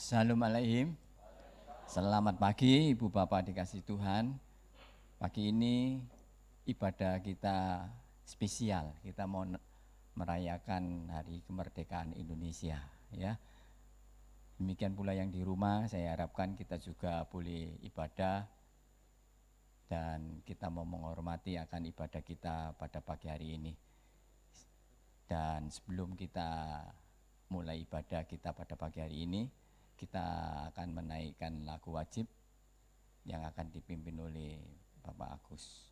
Shalom Aleihim. Selamat pagi Ibu Bapak dikasih Tuhan. Pagi ini ibadah kita spesial. Kita mau merayakan hari kemerdekaan Indonesia, ya. Demikian pula yang di rumah, saya harapkan kita juga boleh ibadah dan kita mau menghormati akan ibadah kita pada pagi hari ini. Dan sebelum kita mulai ibadah kita pada pagi hari ini, kita akan menaikkan lagu wajib yang akan dipimpin oleh Bapak Agus.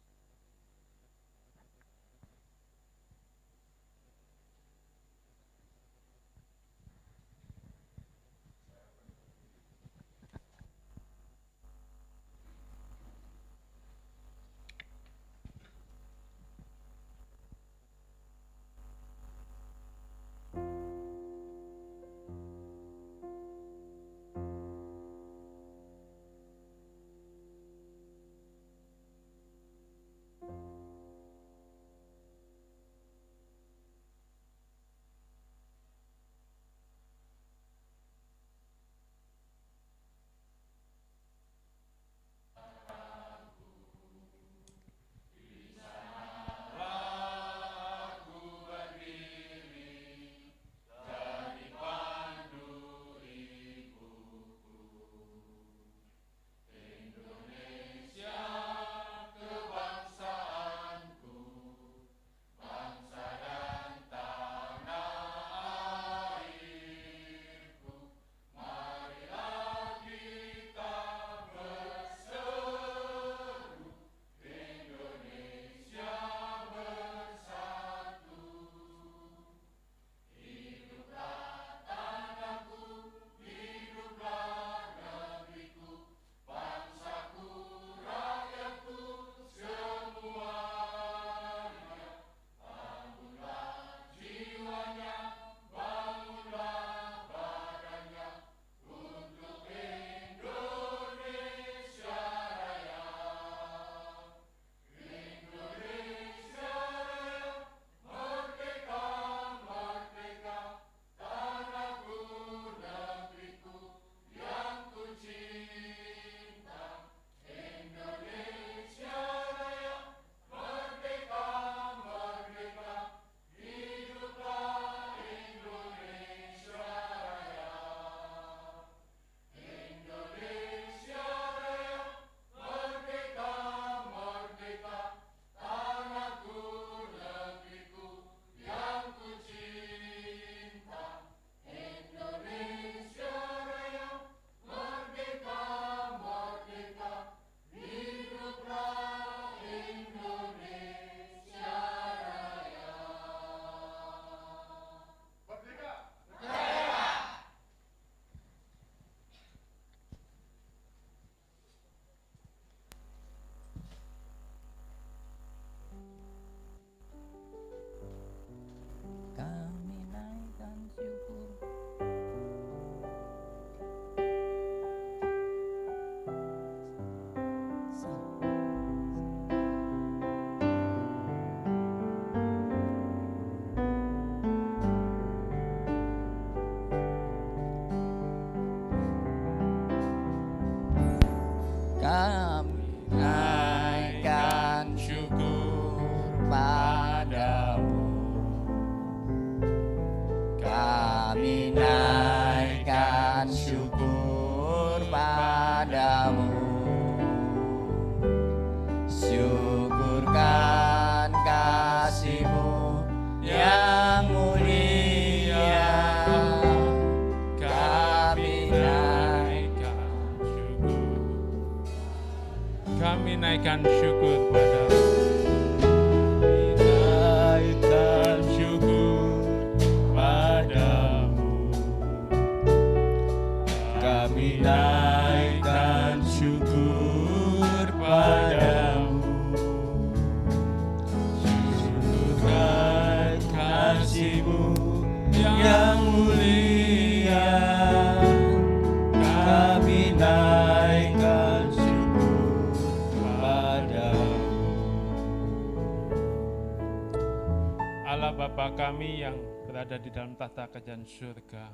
Allah Bapa kami yang berada di dalam tahta kerajaan surga,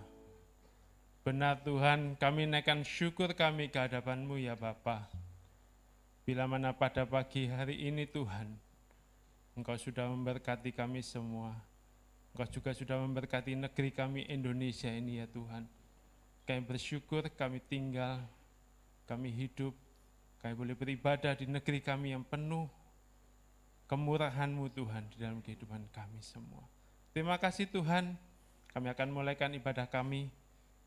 Benar Tuhan, kami naikkan syukur kami ke hadapan-Mu ya Bapa. Bila mana pada pagi hari ini Tuhan, Engkau sudah memberkati kami semua. Engkau juga sudah memberkati negeri kami Indonesia ini ya Tuhan. Kami bersyukur, kami tinggal, kami hidup, kami boleh beribadah di negeri kami yang penuh kemurahan-Mu Tuhan di dalam kehidupan kami semua. Terima kasih Tuhan, kami akan mulaikan ibadah kami.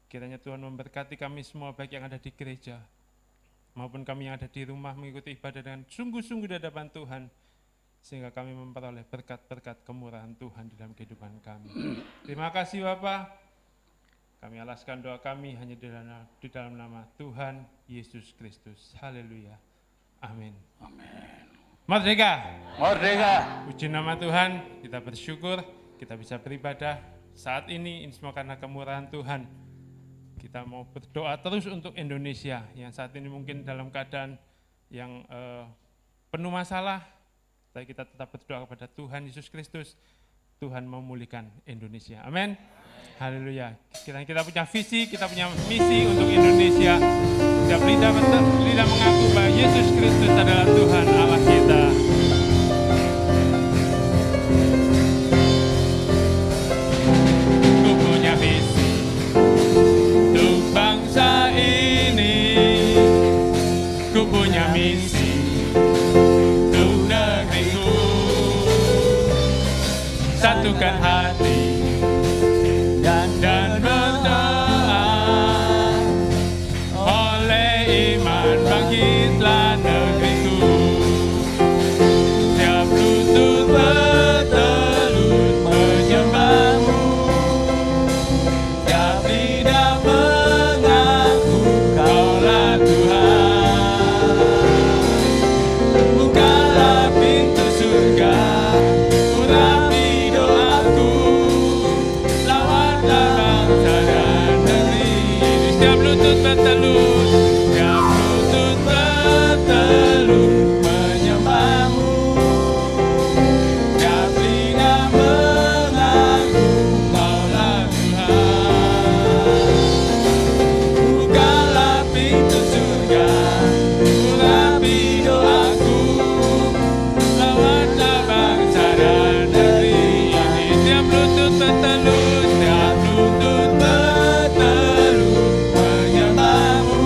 Kiranya Tuhan memberkati kami semua, baik yang ada di gereja, maupun kami yang ada di rumah mengikuti ibadah dengan sungguh-sungguh di hadapan Tuhan, sehingga kami memperoleh berkat-berkat kemurahan Tuhan di dalam kehidupan kami. Terima kasih Bapa. Kami alaskan doa kami hanya di dalam nama Tuhan Yesus Kristus. Haleluya. Amin. Amin. Merdeka. Merdeka. Puji nama Tuhan, kita bersyukur, kita bisa beribadah saat ini semua karena kemurahan Tuhan. Kita mau berdoa terus untuk Indonesia yang saat ini mungkin dalam keadaan yang penuh masalah, tapi kita tetap berdoa kepada Tuhan Yesus Kristus, Tuhan memulihkan Indonesia. Amin. Haleluya. Kita punya visi, kita punya misi untuk Indonesia. Setiap lidah mengaku bahwa Yesus Kristus adalah Tuhan Allah kita. Ku punya visi untuk bangsa ini. Ku punya misi untuk negeriku. Satukan hati dan berdoa, oleh iman bangkitlah negeriku. Tiap lutut bertelut menyembah-Mu, tiap lidah mengaku Kaulah Tuhan. Bukalah pintu surga, urapi doaku. Setiap lutut bertelut, menyembah-Mu, tiap lidah mengaku Kaulah Tuhan. Bukalah pintu surga, urapi doaku, lawanlah bangsa dan negeri ini. Tiap lutut bertelut, menyembah-Mu,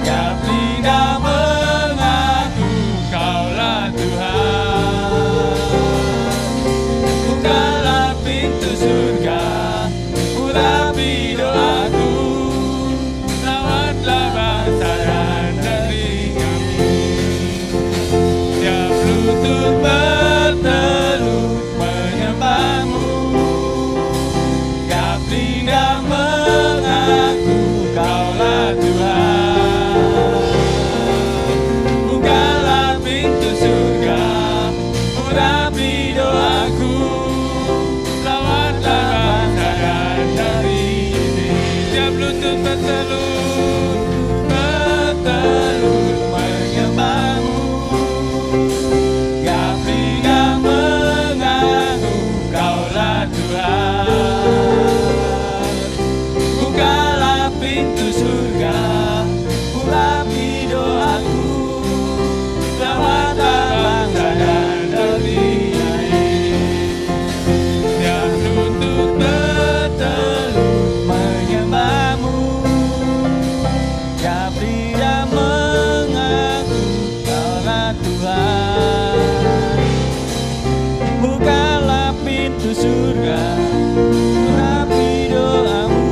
tiap lidah mengaku Kaulah Tuhan. Bukalah pintu surga, urapi doaku, rawatlah bangsa dan negeri kami. Tiap lutut bertelut menyembah-Mu, tiap lidah mengaku Kaulah Tuhan. Bukalah pintu surga, urapi doaku, lawanlah bangsa dan negeri ini. Tiap lutut bertelut menyembah-Mu, tiap lidah mengaku Kaulah Tuhan. Bukalah pintu surga, urapi doaku, rawatlah bangsa dan negeri ini. Tiap lutut bertelut menyembah-Mu, tiap lidah mengaku Kaulah Tuhan. Bukalah pintu surga, urapi doamu.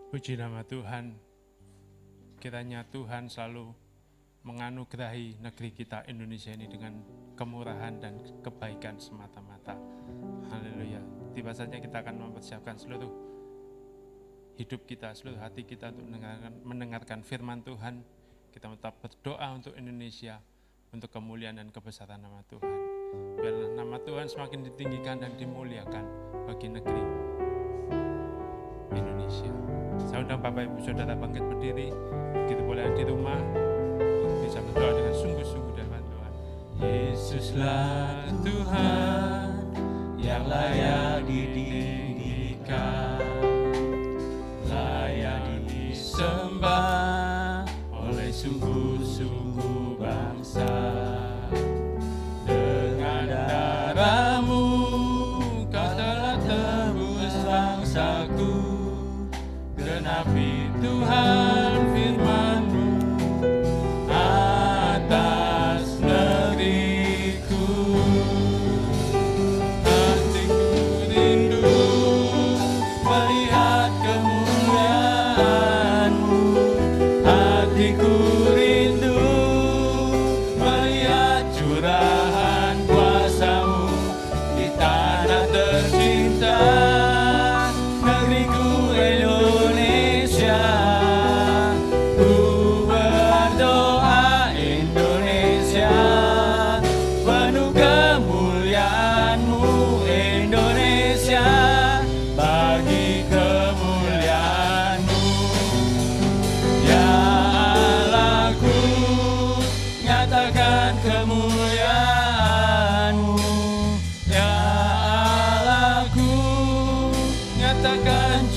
Puji nama Tuhan, kiranya Tuhan selalu menganugerahi negeri kita Indonesia ini dengan kemurahan dan kebaikan semata-mata. Haleluya. Tiba saja kita akan mempersiapkan seluruh hidup kita, seluruh hati kita untuk mendengarkan firman Tuhan. Kita tetap berdoa untuk Indonesia, untuk kemuliaan dan kebesaran nama Tuhan. Biarlah nama Tuhan semakin ditinggikan dan dimuliakan bagi negeri Indonesia. Saya undang Bapak Ibu Saudara bangkit berdiri, begitu boleh di rumah, bisa berdoa dengan sungguh-sungguh di hadapan Tuhan. Yesuslah Tuhan yang layak didirikan, layak disembah oleh suku-suku bangsa. Dengan darah-Mu Kau telah tebus bangsaku. Genapi Tuhan firman-Mu atas negeriku. Hatiku rindu melihat kemuliaan-Mu. Hatiku rindu melihat curahan kuasa-Mu di tanah tercinta.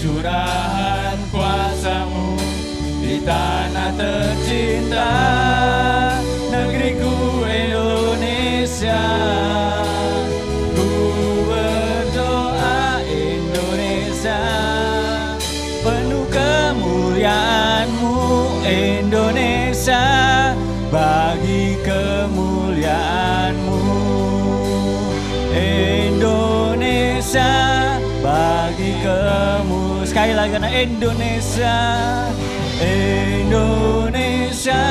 Curahan kuasa-Mu di tanah tercinta, negeriku Indonesia. Ku berdoa Indonesia, penuh kemuliaan-Mu Indonesia, bagi kemuliaan-Mu Indonesia, bagi kamu. Sekali lagi karena Indonesia, Indonesia,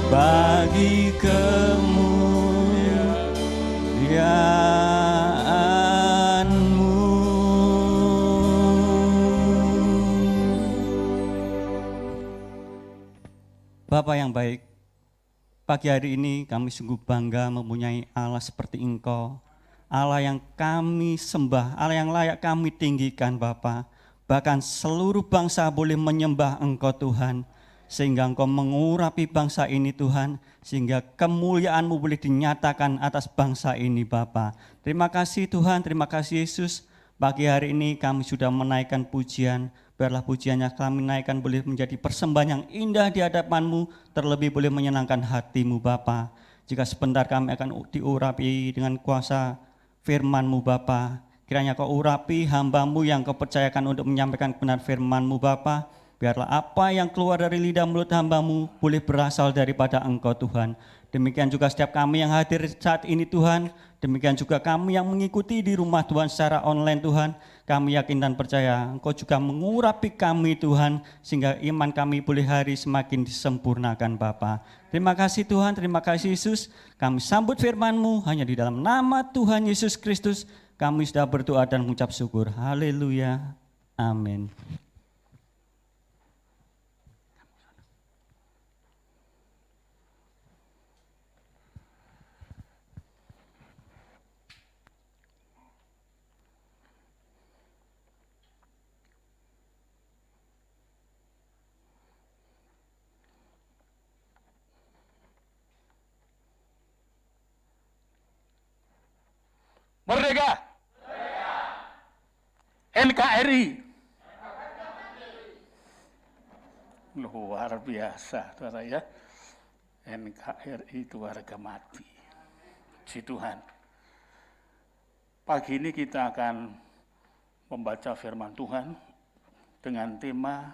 bagi kemuliaan-Mu. Bapa yang baik, pagi hari ini kami sungguh bangga mempunyai Allah seperti Engkau, Allah yang kami sembah, Allah yang layak kami tinggikan Bapa. Bahkan seluruh bangsa boleh menyembah Engkau Tuhan, sehingga Engkau mengurapi bangsa ini Tuhan, sehingga kemuliaan-Mu boleh dinyatakan atas bangsa ini Bapa. Terima kasih Tuhan, terima kasih Yesus. Pagi hari ini kami sudah menaikkan pujian, biarlah pujian yang kami naikkan boleh menjadi persembahan yang indah di hadapan-Mu, terlebih boleh menyenangkan hati-Mu Bapa. Jika sebentar kami akan diurapi dengan kuasa firman-Mu Bapa, kiranya Kau urapi hamba-Mu yang Kau percayakan untuk menyampaikan kebenaran firman-Mu Bapa. Biarlah apa yang keluar dari lidah mulut hamba-Mu boleh berasal daripada Engkau Tuhan. Demikian juga setiap kami yang hadir saat ini Tuhan, demikian juga kami yang mengikuti di rumah Tuhan secara online Tuhan. Kami yakin dan percaya Engkau juga mengurapi kami Tuhan, sehingga iman kami boleh hari semakin disempurnakan Bapa. Terima kasih Tuhan, terima kasih Yesus. Kami sambut firman-Mu hanya di dalam nama Tuhan Yesus Kristus. Kami sudah berdoa dan mengucap syukur. Haleluya. Amin. Merdeka! NKRI! Luar biasa, saudara ya. NKRI itu harga mati. Puji Tuhan. Pagi ini kita akan membaca firman Tuhan dengan tema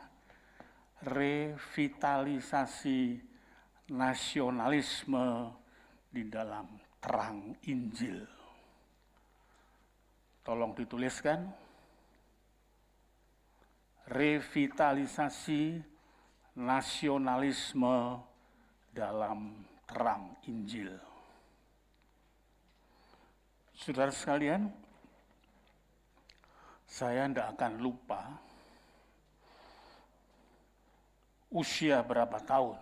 revitalisasi nasionalisme di dalam terang Injil. Tolong dituliskan, revitalisasi nasionalisme dalam terang Injil. Saudara sekalian, saya tidak akan lupa usia berapa tahun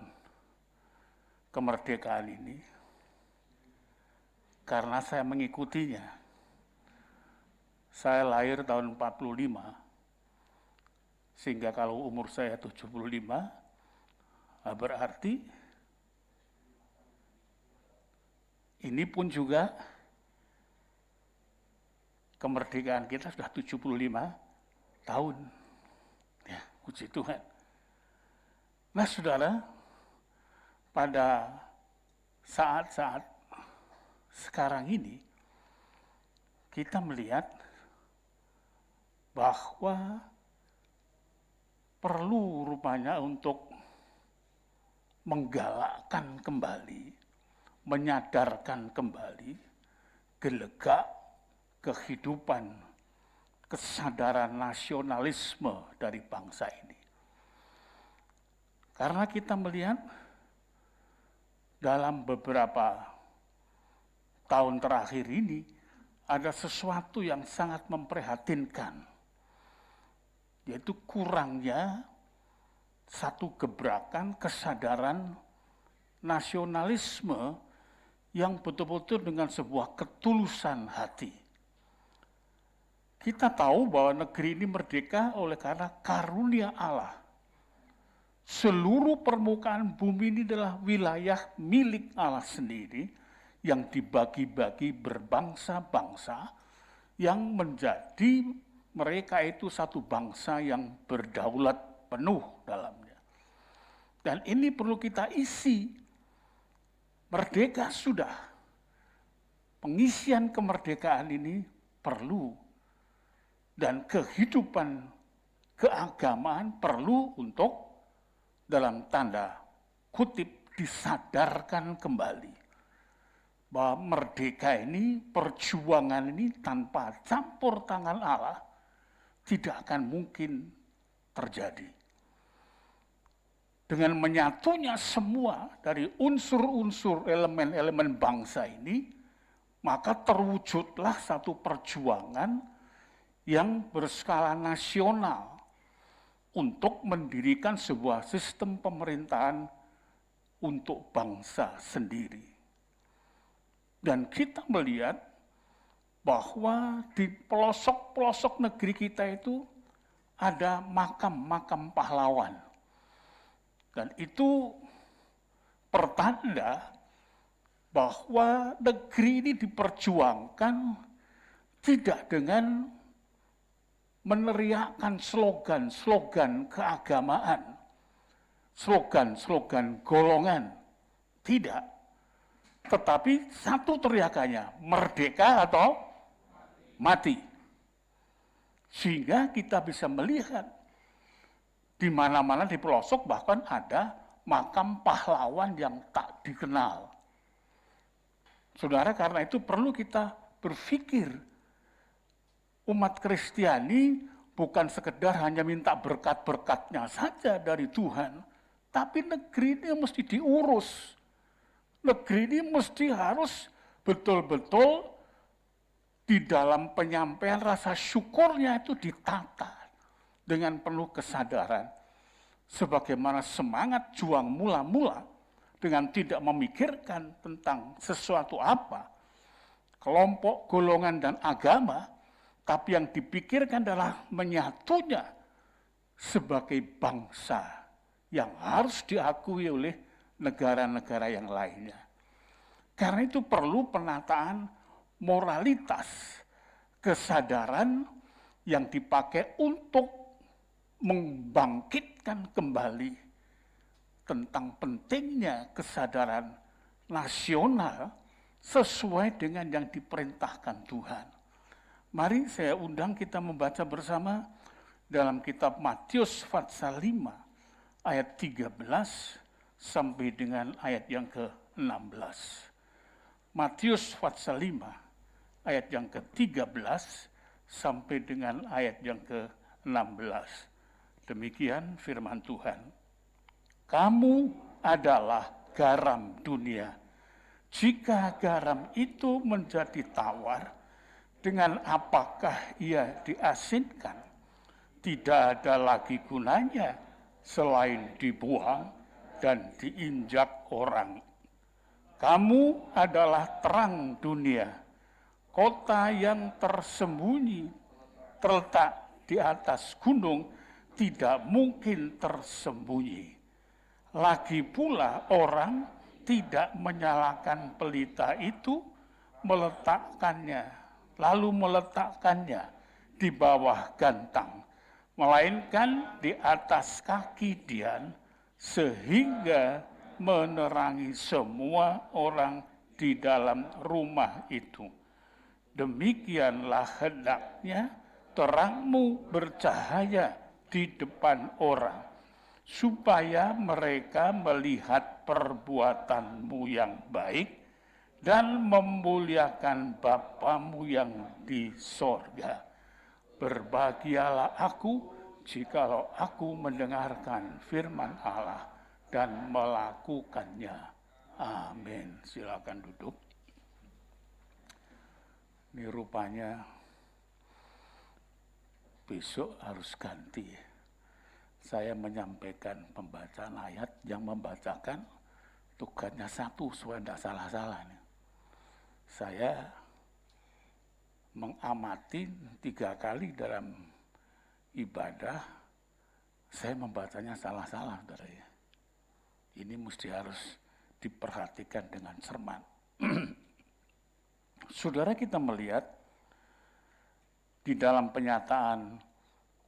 kemerdekaan ini, karena saya mengikutinya. Saya lahir tahun 45, sehingga kalau umur saya 75, berarti ini pun juga kemerdekaan kita sudah 75 tahun. Ya, puji Tuhan. Nah, saudara, pada saat-saat sekarang ini, kita melihat bahwa perlu rupanya untuk menggalakkan kembali, menyadarkan kembali gelegak kehidupan, kesadaran nasionalisme dari bangsa ini. Karena kita melihat dalam beberapa tahun terakhir ini ada sesuatu yang sangat memprihatinkan, yaitu kurangnya satu gebrakan kesadaran nasionalisme yang betul-betul dengan sebuah ketulusan hati. Kita tahu bahwa negeri ini merdeka oleh karena karunia Allah. Seluruh permukaan bumi ini adalah wilayah milik Allah sendiri yang dibagi-bagi berbangsa-bangsa yang menjadi mereka itu satu bangsa yang berdaulat penuh dalamnya. Dan ini perlu kita isi. Merdeka sudah. Pengisian kemerdekaan ini perlu. Dan kehidupan keagamaan perlu untuk dalam tanda kutip disadarkan kembali. Bahwa merdeka ini, perjuangan ini tanpa campur tangan Allah tidak akan mungkin terjadi. Dengan menyatunya semua dari unsur-unsur elemen-elemen bangsa ini, maka terwujudlah satu perjuangan yang berskala nasional untuk mendirikan sebuah sistem pemerintahan untuk bangsa sendiri. Dan kita melihat bahwa di pelosok-pelosok negeri kita itu ada makam-makam pahlawan. Dan itu pertanda bahwa negeri ini diperjuangkan tidak dengan meneriakkan slogan-slogan keagamaan, slogan-slogan golongan. Tidak. Tetapi satu teriakannya, merdeka atau mati. Sehingga kita bisa melihat di mana-mana di pelosok bahkan ada makam pahlawan yang tak dikenal. Saudara, karena itu perlu kita berpikir umat Kristiani bukan sekedar hanya minta berkat-berkatnya saja dari Tuhan, tapi negeri ini mesti diurus. Negeri ini mesti harus betul-betul di dalam penyampaian rasa syukurnya itu ditata dengan penuh kesadaran. Sebagaimana semangat juang mula-mula dengan tidak memikirkan tentang sesuatu apa, kelompok, golongan, dan agama, tapi yang dipikirkan adalah menyatunya sebagai bangsa yang harus diakui oleh negara-negara yang lainnya. Karena itu perlu penataan moralitas, kesadaran yang dipakai untuk membangkitkan kembali tentang pentingnya kesadaran nasional sesuai dengan yang diperintahkan Tuhan. Mari saya undang kita membaca bersama dalam kitab Matius pasal 5 ayat 13 sampai dengan ayat yang ke-16. Matius pasal 5 ayat yang ke-13 sampai dengan ayat yang ke-16. Demikian firman Tuhan. Kamu adalah garam dunia. Jika garam itu menjadi tawar, dengan apakah ia diasinkan? Tidak ada lagi gunanya selain dibuang dan diinjak orang. Kamu adalah terang dunia. Kota yang tersembunyi terletak di atas gunung tidak mungkin tersembunyi. Lagi pula orang tidak menyalakan pelita itu, lalu meletakkannya di bawah gantang, melainkan di atas kaki Dian, sehingga menerangi semua orang di dalam rumah itu. Demikianlah hendaknya terangmu bercahaya di depan orang, supaya mereka melihat perbuatanmu yang baik dan memuliakan Bapamu yang di sorga. Berbahagialah aku jikalau aku mendengarkan firman Allah dan melakukannya. Amin. Silakan duduk. Ini rupanya besok harus ganti. Saya menyampaikan pembacaan ayat, yang membacakan tugasnya satu supaya tidak salah-salah. Saya mengamati 3 kali dalam ibadah, saya membacanya salah-salah, saudara ya. Ini mesti harus diperhatikan dengan cermat. Saudara, kita melihat di dalam penyataan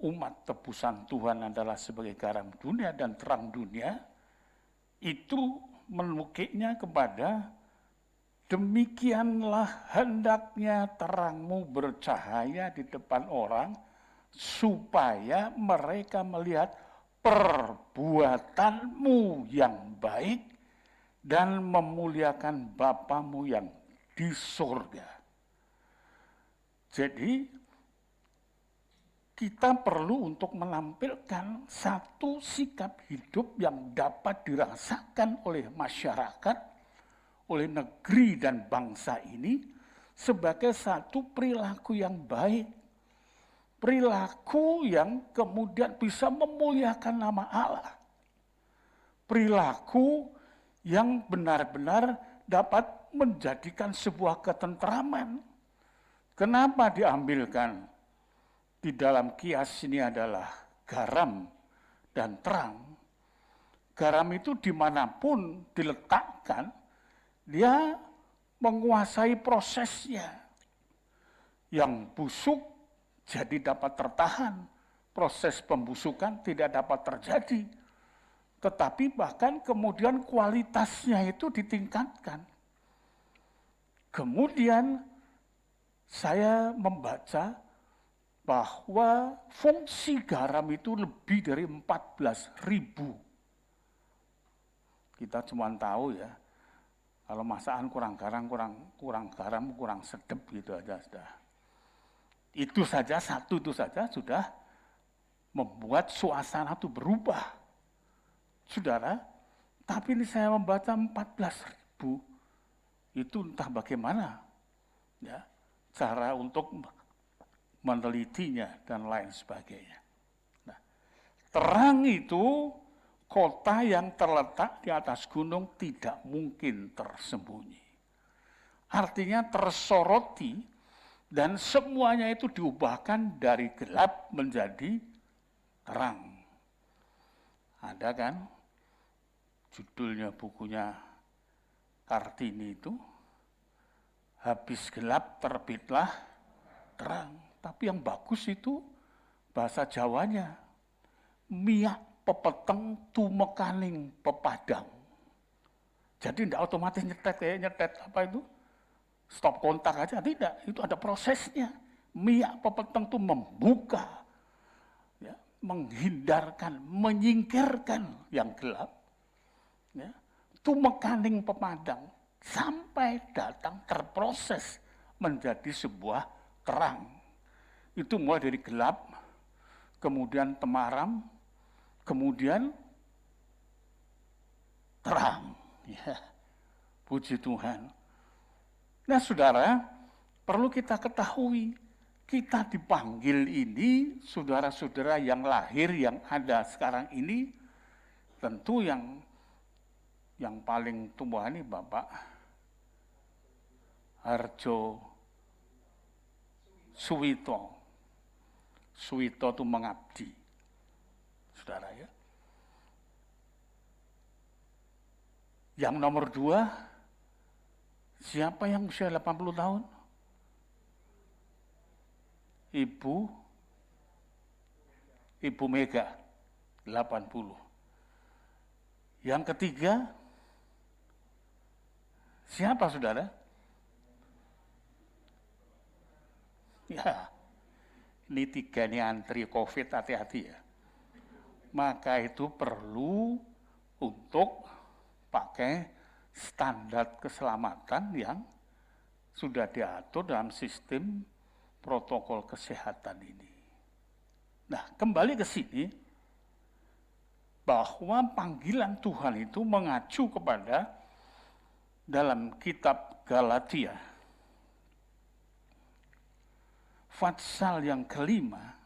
umat tebusan Tuhan adalah sebagai garam dunia dan terang dunia, itu menukiknya kepada demikianlah hendaknya terangmu bercahaya di depan orang, supaya mereka melihat perbuatanmu yang baik dan memuliakan Bapamu yang di surga. Jadi kita perlu untuk menampilkan satu sikap hidup yang dapat dirasakan oleh masyarakat, oleh negeri dan bangsa ini sebagai satu perilaku yang baik. Perilaku yang kemudian bisa memuliakan nama Allah. Perilaku yang benar-benar dapat menjadikan sebuah ketentraman. Kenapa diambilkan? Di dalam kias ini adalah garam dan terang. Garam itu dimanapun diletakkan, dia menguasai prosesnya. Yang busuk jadi dapat tertahan, proses pembusukan tidak dapat terjadi. Tetapi bahkan kemudian kualitasnya itu ditingkatkan. Kemudian saya membaca bahwa fungsi garam itu lebih dari 14.000. Kita cuma tahu ya, kalau masakan kurang garam, kurang sedap gitu aja sudah. Itu saja, satu itu saja sudah membuat suasana itu berubah. Saudara, tapi ini saya membaca 14.000, itu entah bagaimana ya cara untuk menelitinya dan lain sebagainya. Nah, terang itu kota yang terletak di atas gunung tidak mungkin tersembunyi. Artinya tersoroti dan semuanya itu diubahkan dari gelap menjadi terang. Ada kan judulnya bukunya Kartini itu, habis gelap terbitlah terang. Tapi yang bagus itu bahasa Jawanya, miak pepeteng tumekaning pepadang. Jadi tidak otomatis nyetet apa itu, stop kontak aja, tidak. Itu ada prosesnya. Miak pepeteng itu membuka, ya, menghindarkan, menyingkirkan yang gelap. Ya. Tumekaning pepadang sampai datang terproses menjadi sebuah terang. Itu mulai dari gelap, kemudian temaram, kemudian terang. Ya, puji Tuhan. Nah saudara, perlu kita ketahui, kita dipanggil ini, saudara-saudara yang lahir, yang ada sekarang ini, tentu yang paling tua ini Bapak Harjo Suwito. Suwito itu mengabdi, saudara ya. Yang nomor 2, siapa yang usia 80 tahun? Ibu Mega, 80. Yang ketiga, siapa saudara? Ya, ini 3 ini antri COVID, hati-hati ya. Maka itu perlu untuk pakai standar keselamatan yang sudah diatur dalam sistem protokol kesehatan ini. Nah, kembali ke sini, bahwa panggilan Tuhan itu mengacu kepada dalam kitab Galatia, pasal yang kelima,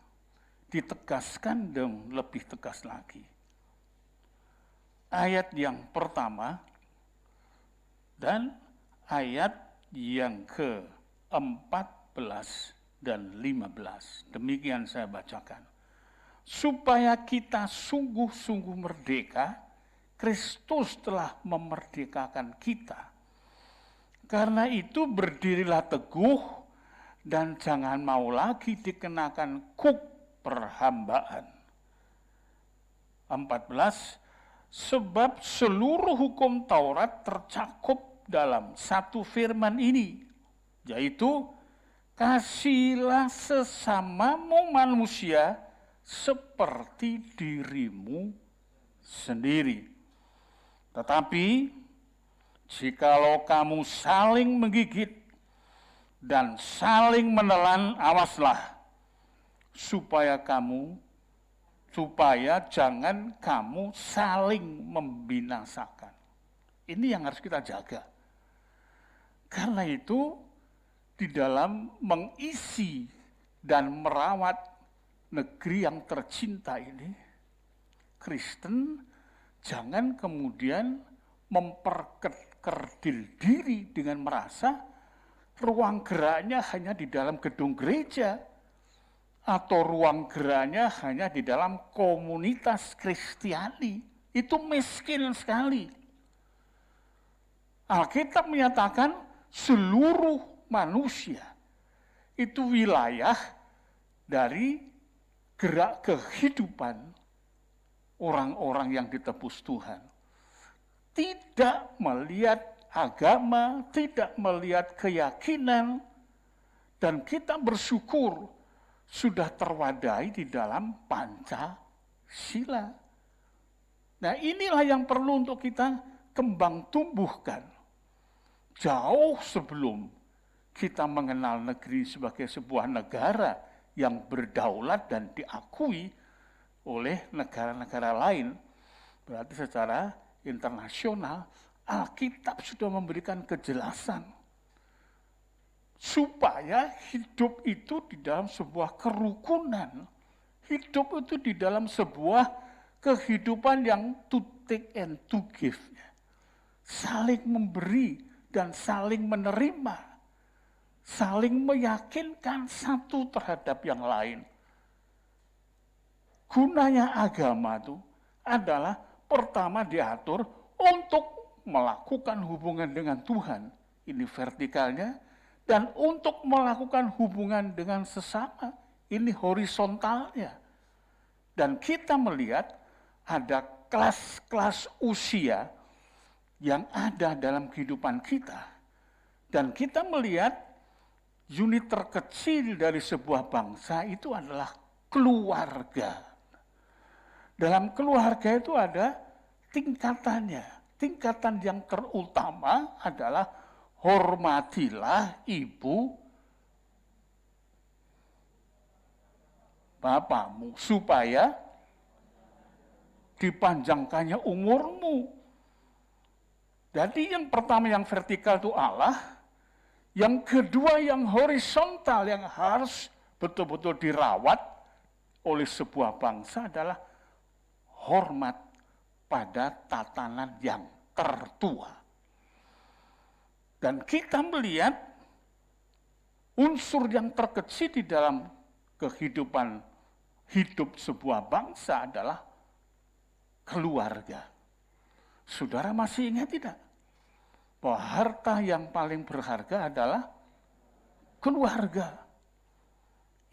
ditegaskan dan lebih tegas lagi. Ayat yang pertama dan ayat yang ke-14 dan 15. Demikian saya bacakan. Supaya kita sungguh-sungguh merdeka, Kristus telah memerdekakan kita. Karena itu berdirilah teguh dan jangan mau lagi dikenakan kuk perhambaan. 14. Sebab seluruh hukum Taurat tercakup dalam satu firman ini, yaitu kasihilah sesamamu manusia seperti dirimu sendiri. Tetapi jikalau kamu saling menggigit dan saling menelan, awaslah supaya jangan kamu saling membinasakan. Ini yang harus kita jaga. Karena itu, di dalam mengisi dan merawat negeri yang tercinta ini, Kristen jangan kemudian memperkerdil diri dengan merasa ruang geraknya hanya di dalam gedung gereja, atau ruang geraknya hanya di dalam komunitas Kristiani. Itu miskin sekali. Alkitab menyatakan seluruh manusia itu wilayah dari gerak kehidupan orang-orang yang ditebus Tuhan. Tidak melihat agama, tidak melihat keyakinan, dan kita bersyukur sudah terwadai di dalam Pancasila. Nah, inilah yang perlu untuk kita kembang tumbuhkan. Jauh sebelum kita mengenal negeri sebagai sebuah negara yang berdaulat dan diakui oleh negara-negara lain. Berarti secara internasional, Alkitab sudah memberikan kejelasan supaya hidup itu di dalam sebuah kerukunan, hidup itu di dalam sebuah kehidupan yang to take and to give, saling memberi dan saling menerima, saling meyakinkan satu terhadap yang lain. Gunanya agama itu adalah pertama diatur untuk melakukan hubungan dengan Tuhan, ini vertikalnya, dan untuk melakukan hubungan dengan sesama, ini horizontalnya. Dan kita melihat ada kelas-kelas usia yang ada dalam kehidupan kita. Dan kita melihat unit terkecil dari sebuah bangsa itu adalah keluarga. Dalam keluarga itu ada tingkatannya. Tingkatan yang terutama adalah hormatilah ibu bapakmu supaya dipanjangkannya umurmu. Jadi yang pertama yang vertikal itu Allah, yang kedua yang horizontal yang harus betul-betul dirawat oleh sebuah bangsa adalah hormat pada tatanan yang tertua. Dan kita melihat unsur yang terkecil di dalam kehidupan hidup sebuah bangsa adalah keluarga. Saudara masih ingat tidak? Bahwa harta yang paling berharga adalah keluarga.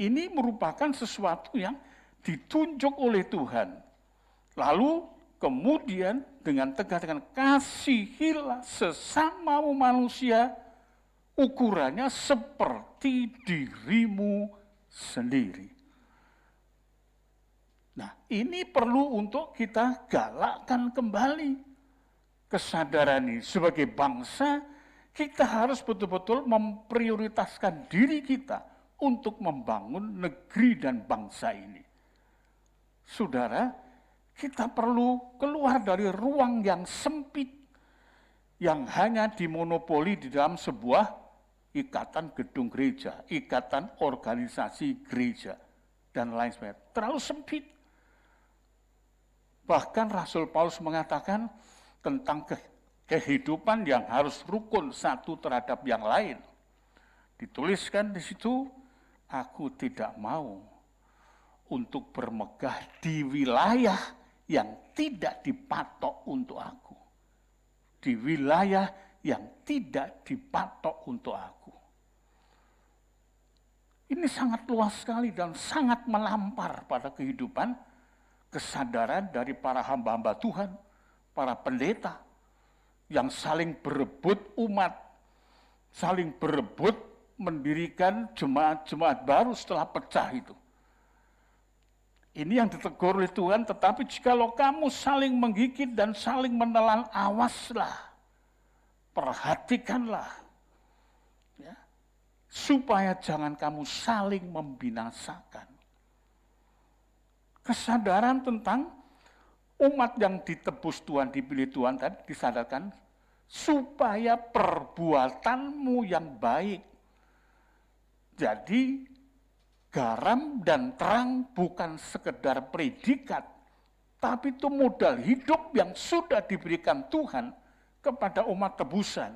Ini merupakan sesuatu yang ditunjuk oleh Tuhan. Lalu kemudian dengan tegas dengan kasihilah sesama manusia ukurannya seperti dirimu sendiri. Nah, ini perlu untuk kita galakkan kembali kesadaran ini. Sebagai bangsa, kita harus betul-betul memprioritaskan diri kita untuk membangun negeri dan bangsa ini. Saudara, kita perlu keluar dari ruang yang sempit, yang hanya dimonopoli di dalam sebuah ikatan gedung gereja, ikatan organisasi gereja, dan lain sebagainya. Terlalu sempit. Bahkan Rasul Paulus mengatakan tentang kehidupan yang harus rukun satu terhadap yang lain. Dituliskan di situ, aku tidak mau untuk bermegah di wilayah yang tidak dipatok untuk aku. Di wilayah yang tidak dipatok untuk aku. Ini sangat luas sekali dan sangat melampar pada kehidupan kesadaran dari para hamba-hamba Tuhan, para pendeta, yang saling berebut umat, saling berebut mendirikan jemaat-jemaat baru setelah pecah itu. Ini yang ditegur oleh Tuhan, tetapi jikalau kamu saling menggigit dan saling menelan, awaslah, perhatikanlah, ya, supaya jangan kamu saling membinasakan. Kesadaran tentang umat yang ditebus Tuhan, dipilih Tuhan tadi disadarkan supaya perbuatanmu yang baik. Jadi garam dan terang bukan sekedar predikat, tapi itu modal hidup yang sudah diberikan Tuhan kepada umat tebusan.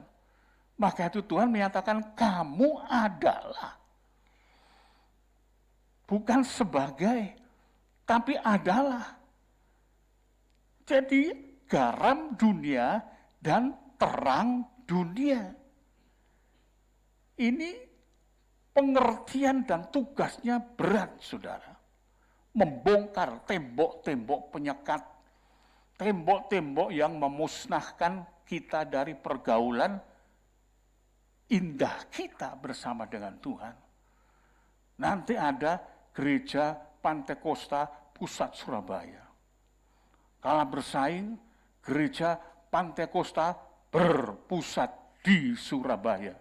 Maka itu Tuhan menyatakan kamu adalah, bukan sebagai, tapi adalah. Jadi garam dunia dan terang dunia. Ini pengertian dan tugasnya berat, saudara. Membongkar tembok-tembok penyekat, tembok-tembok yang memusnahkan kita dari pergaulan indah kita bersama dengan Tuhan. Nanti ada gereja Pantekosta pusat Surabaya. Kalah bersaing, gereja Pantekosta berpusat di Surabaya.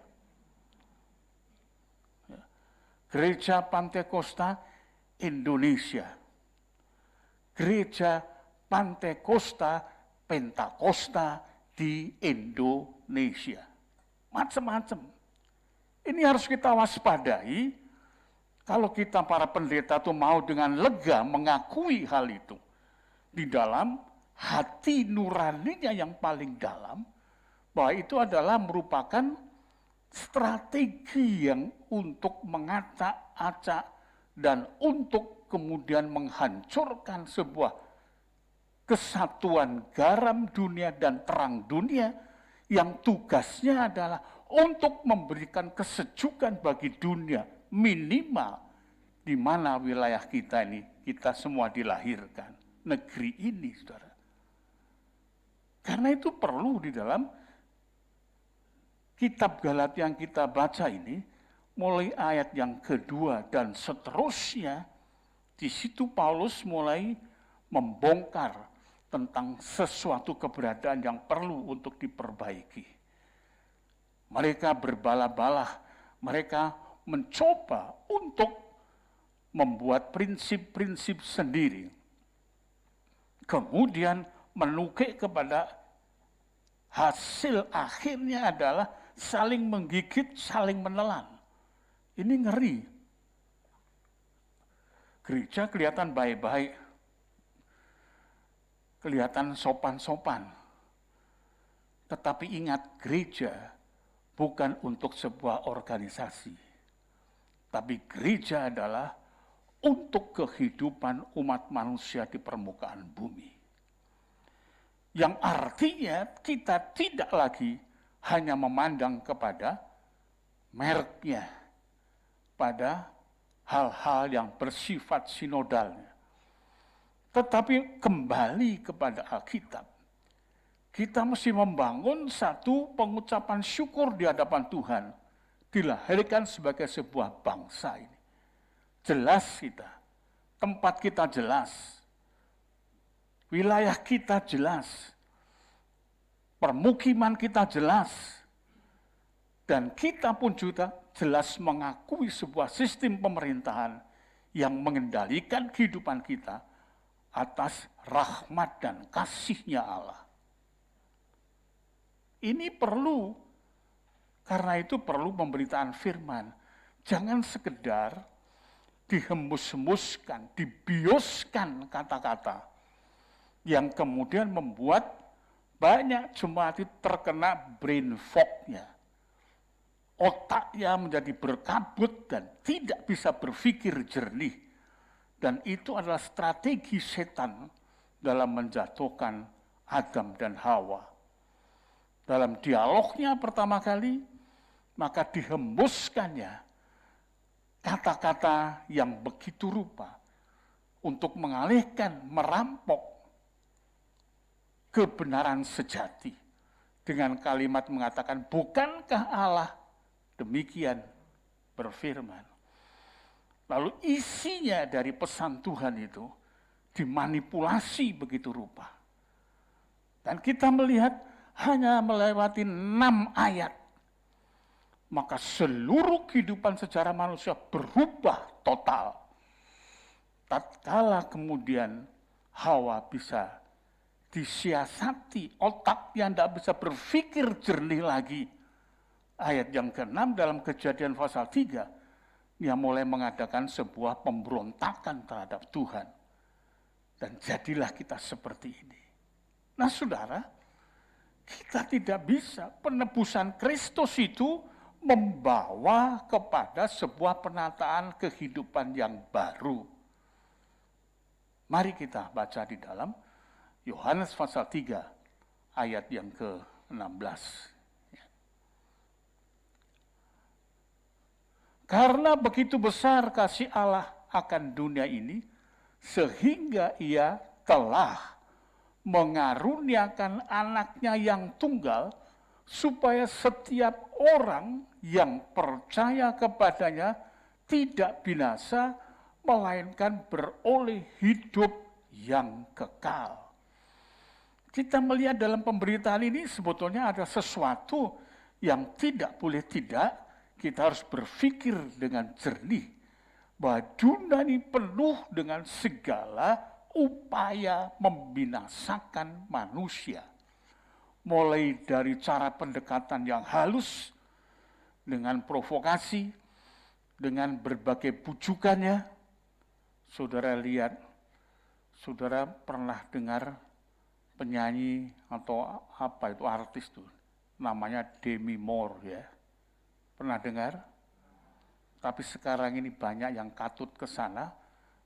Gereja Pantekosta Indonesia. Gereja Pantekosta Pentakosta di Indonesia. Macam-macam. Ini harus kita waspadai. Kalau kita para pendeta itu mau dengan lega mengakui hal itu di dalam hati nuraninya yang paling dalam, bahwa itu adalah merupakan strategi yang untuk mengacak-acak dan untuk kemudian menghancurkan sebuah kesatuan garam dunia dan terang dunia yang tugasnya adalah untuk memberikan kesejukan bagi dunia, minimal di mana wilayah kita ini, kita semua dilahirkan. Negeri ini, saudara. Karena itu perlu di dalam kitab Galatia yang kita baca ini, mulai ayat yang kedua dan seterusnya, di situ Paulus mulai membongkar tentang sesuatu keberadaan yang perlu untuk diperbaiki. Mereka berbalah-balah, mereka mencoba untuk membuat prinsip-prinsip sendiri. kemudian menukik kepada hasil akhirnya adalah saling menggigit, saling menelan. Ini ngeri. Gereja kelihatan baik-baik, kelihatan sopan-sopan. Tetapi ingat, gereja bukan untuk sebuah organisasi. Tapi gereja adalah untuk kehidupan umat manusia di permukaan bumi. Yang artinya kita tidak lagi hanya memandang kepada mereknya, pada hal-hal yang bersifat sinodalnya. Tetapi kembali kepada Alkitab, kita mesti membangun satu pengucapan syukur di hadapan Tuhan, dilahirkan sebagai sebuah bangsa ini. Jelas kita, tempat kita jelas, wilayah kita jelas, permukiman kita jelas, dan kita pun juga jelas mengakui sebuah sistem pemerintahan yang mengendalikan kehidupan kita atas rahmat dan kasih-Nya Allah. Ini perlu, karena itu perlu pemberitaan firman. Jangan sekedar dihembus-hembuskan, dibioskan kata-kata yang kemudian membuat banyak jemaat itu terkena brain fog-nya. Otaknya menjadi berkabut dan tidak bisa berpikir jernih. Dan itu adalah strategi setan dalam menjatuhkan Adam dan Hawa. Dalam dialognya pertama kali, maka dihembuskannya kata-kata yang begitu rupa untuk mengalihkan, merampok kebenaran sejati. Dengan kalimat mengatakan, bukankah Allah demikian berfirman. Lalu isinya dari pesan Tuhan itu dimanipulasi begitu rupa. Dan kita melihat hanya melewati 6 ayat, maka seluruh kehidupan sejarah manusia berubah total. Tatkala kemudian Hawa bisa disiasati, otaknya tidak bisa berpikir jernih lagi. Ayat yang ke-6 dalam Kejadian pasal 3, dia mulai mengadakan sebuah pemberontakan terhadap Tuhan. Dan jadilah kita seperti ini. Nah saudara, kita tidak bisa, penebusan Kristus itu membawa kepada sebuah penataan kehidupan yang baru. Mari kita baca di dalam Yohanes pasal 3 ayat yang ke-16. Karena begitu besar kasih Allah akan dunia ini, sehingga Ia telah mengaruniakan anaknya yang tunggal, supaya setiap orang yang percaya kepadanya tidak binasa, melainkan beroleh hidup yang kekal. Kita melihat dalam pemberitaan ini sebetulnya ada sesuatu yang tidak boleh tidak, kita harus berpikir dengan jernih, bahwa dunia ini penuh dengan segala upaya membinasakan manusia. Mulai dari cara pendekatan yang halus, dengan provokasi, dengan berbagai bujukannya. Saudara lihat, saudara pernah dengar penyanyi atau apa itu artis tuh, namanya Demi Moore ya. Pernah dengar? Tapi sekarang ini banyak yang katut ke sana,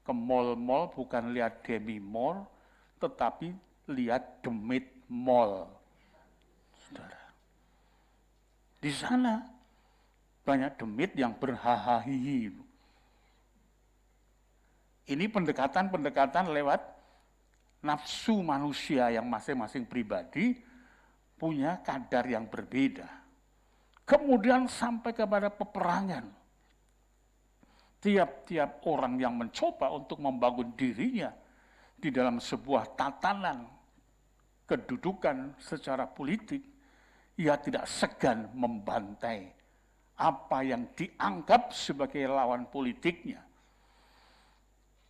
ke mall-mall, bukan lihat Demi Moore, tetapi lihat Demit Mall. Saudara. Di sana banyak demit yang berhahahi. Ini pendekatan-pendekatan lewat nafsu manusia yang masing-masing pribadi punya kadar yang berbeda. Kemudian sampai kepada peperangan. Tiap-tiap orang yang mencoba untuk membangun dirinya di dalam sebuah tatanan kedudukan secara politik, ia tidak segan membantai apa yang dianggap sebagai lawan politiknya.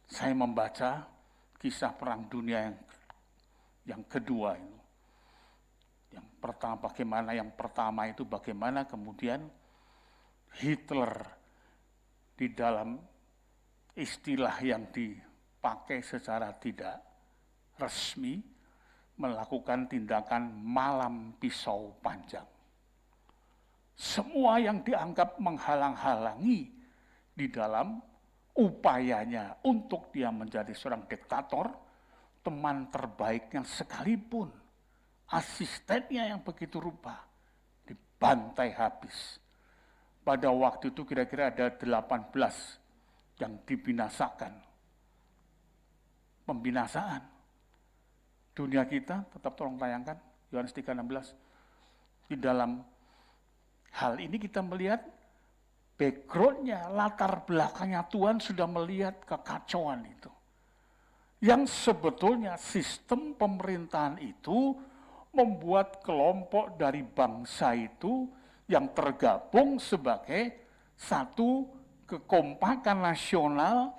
Saya membaca kisah Perang Dunia yang yang kedua itu. Yang pertama itu bagaimana kemudian Hitler di dalam istilah yang dipakai secara tidak resmi melakukan tindakan malam pisau panjang. Semua yang dianggap menghalang-halangi di dalam upayanya untuk dia menjadi seorang diktator, teman terbaiknya sekalipun, asistennya yang begitu rupa, dibantai habis. Pada waktu itu kira-kira ada 18 yang dibinasakan. Pembinasaan. Dunia kita, tetap tolong tayangkan, Yohanes 3:16. Di dalam hal ini kita melihat background-nya, latar belakangnya Tuhan sudah melihat kekacauan itu. Yang sebetulnya sistem pemerintahan itu membuat kelompok dari bangsa itu yang tergabung sebagai satu kekompakan nasional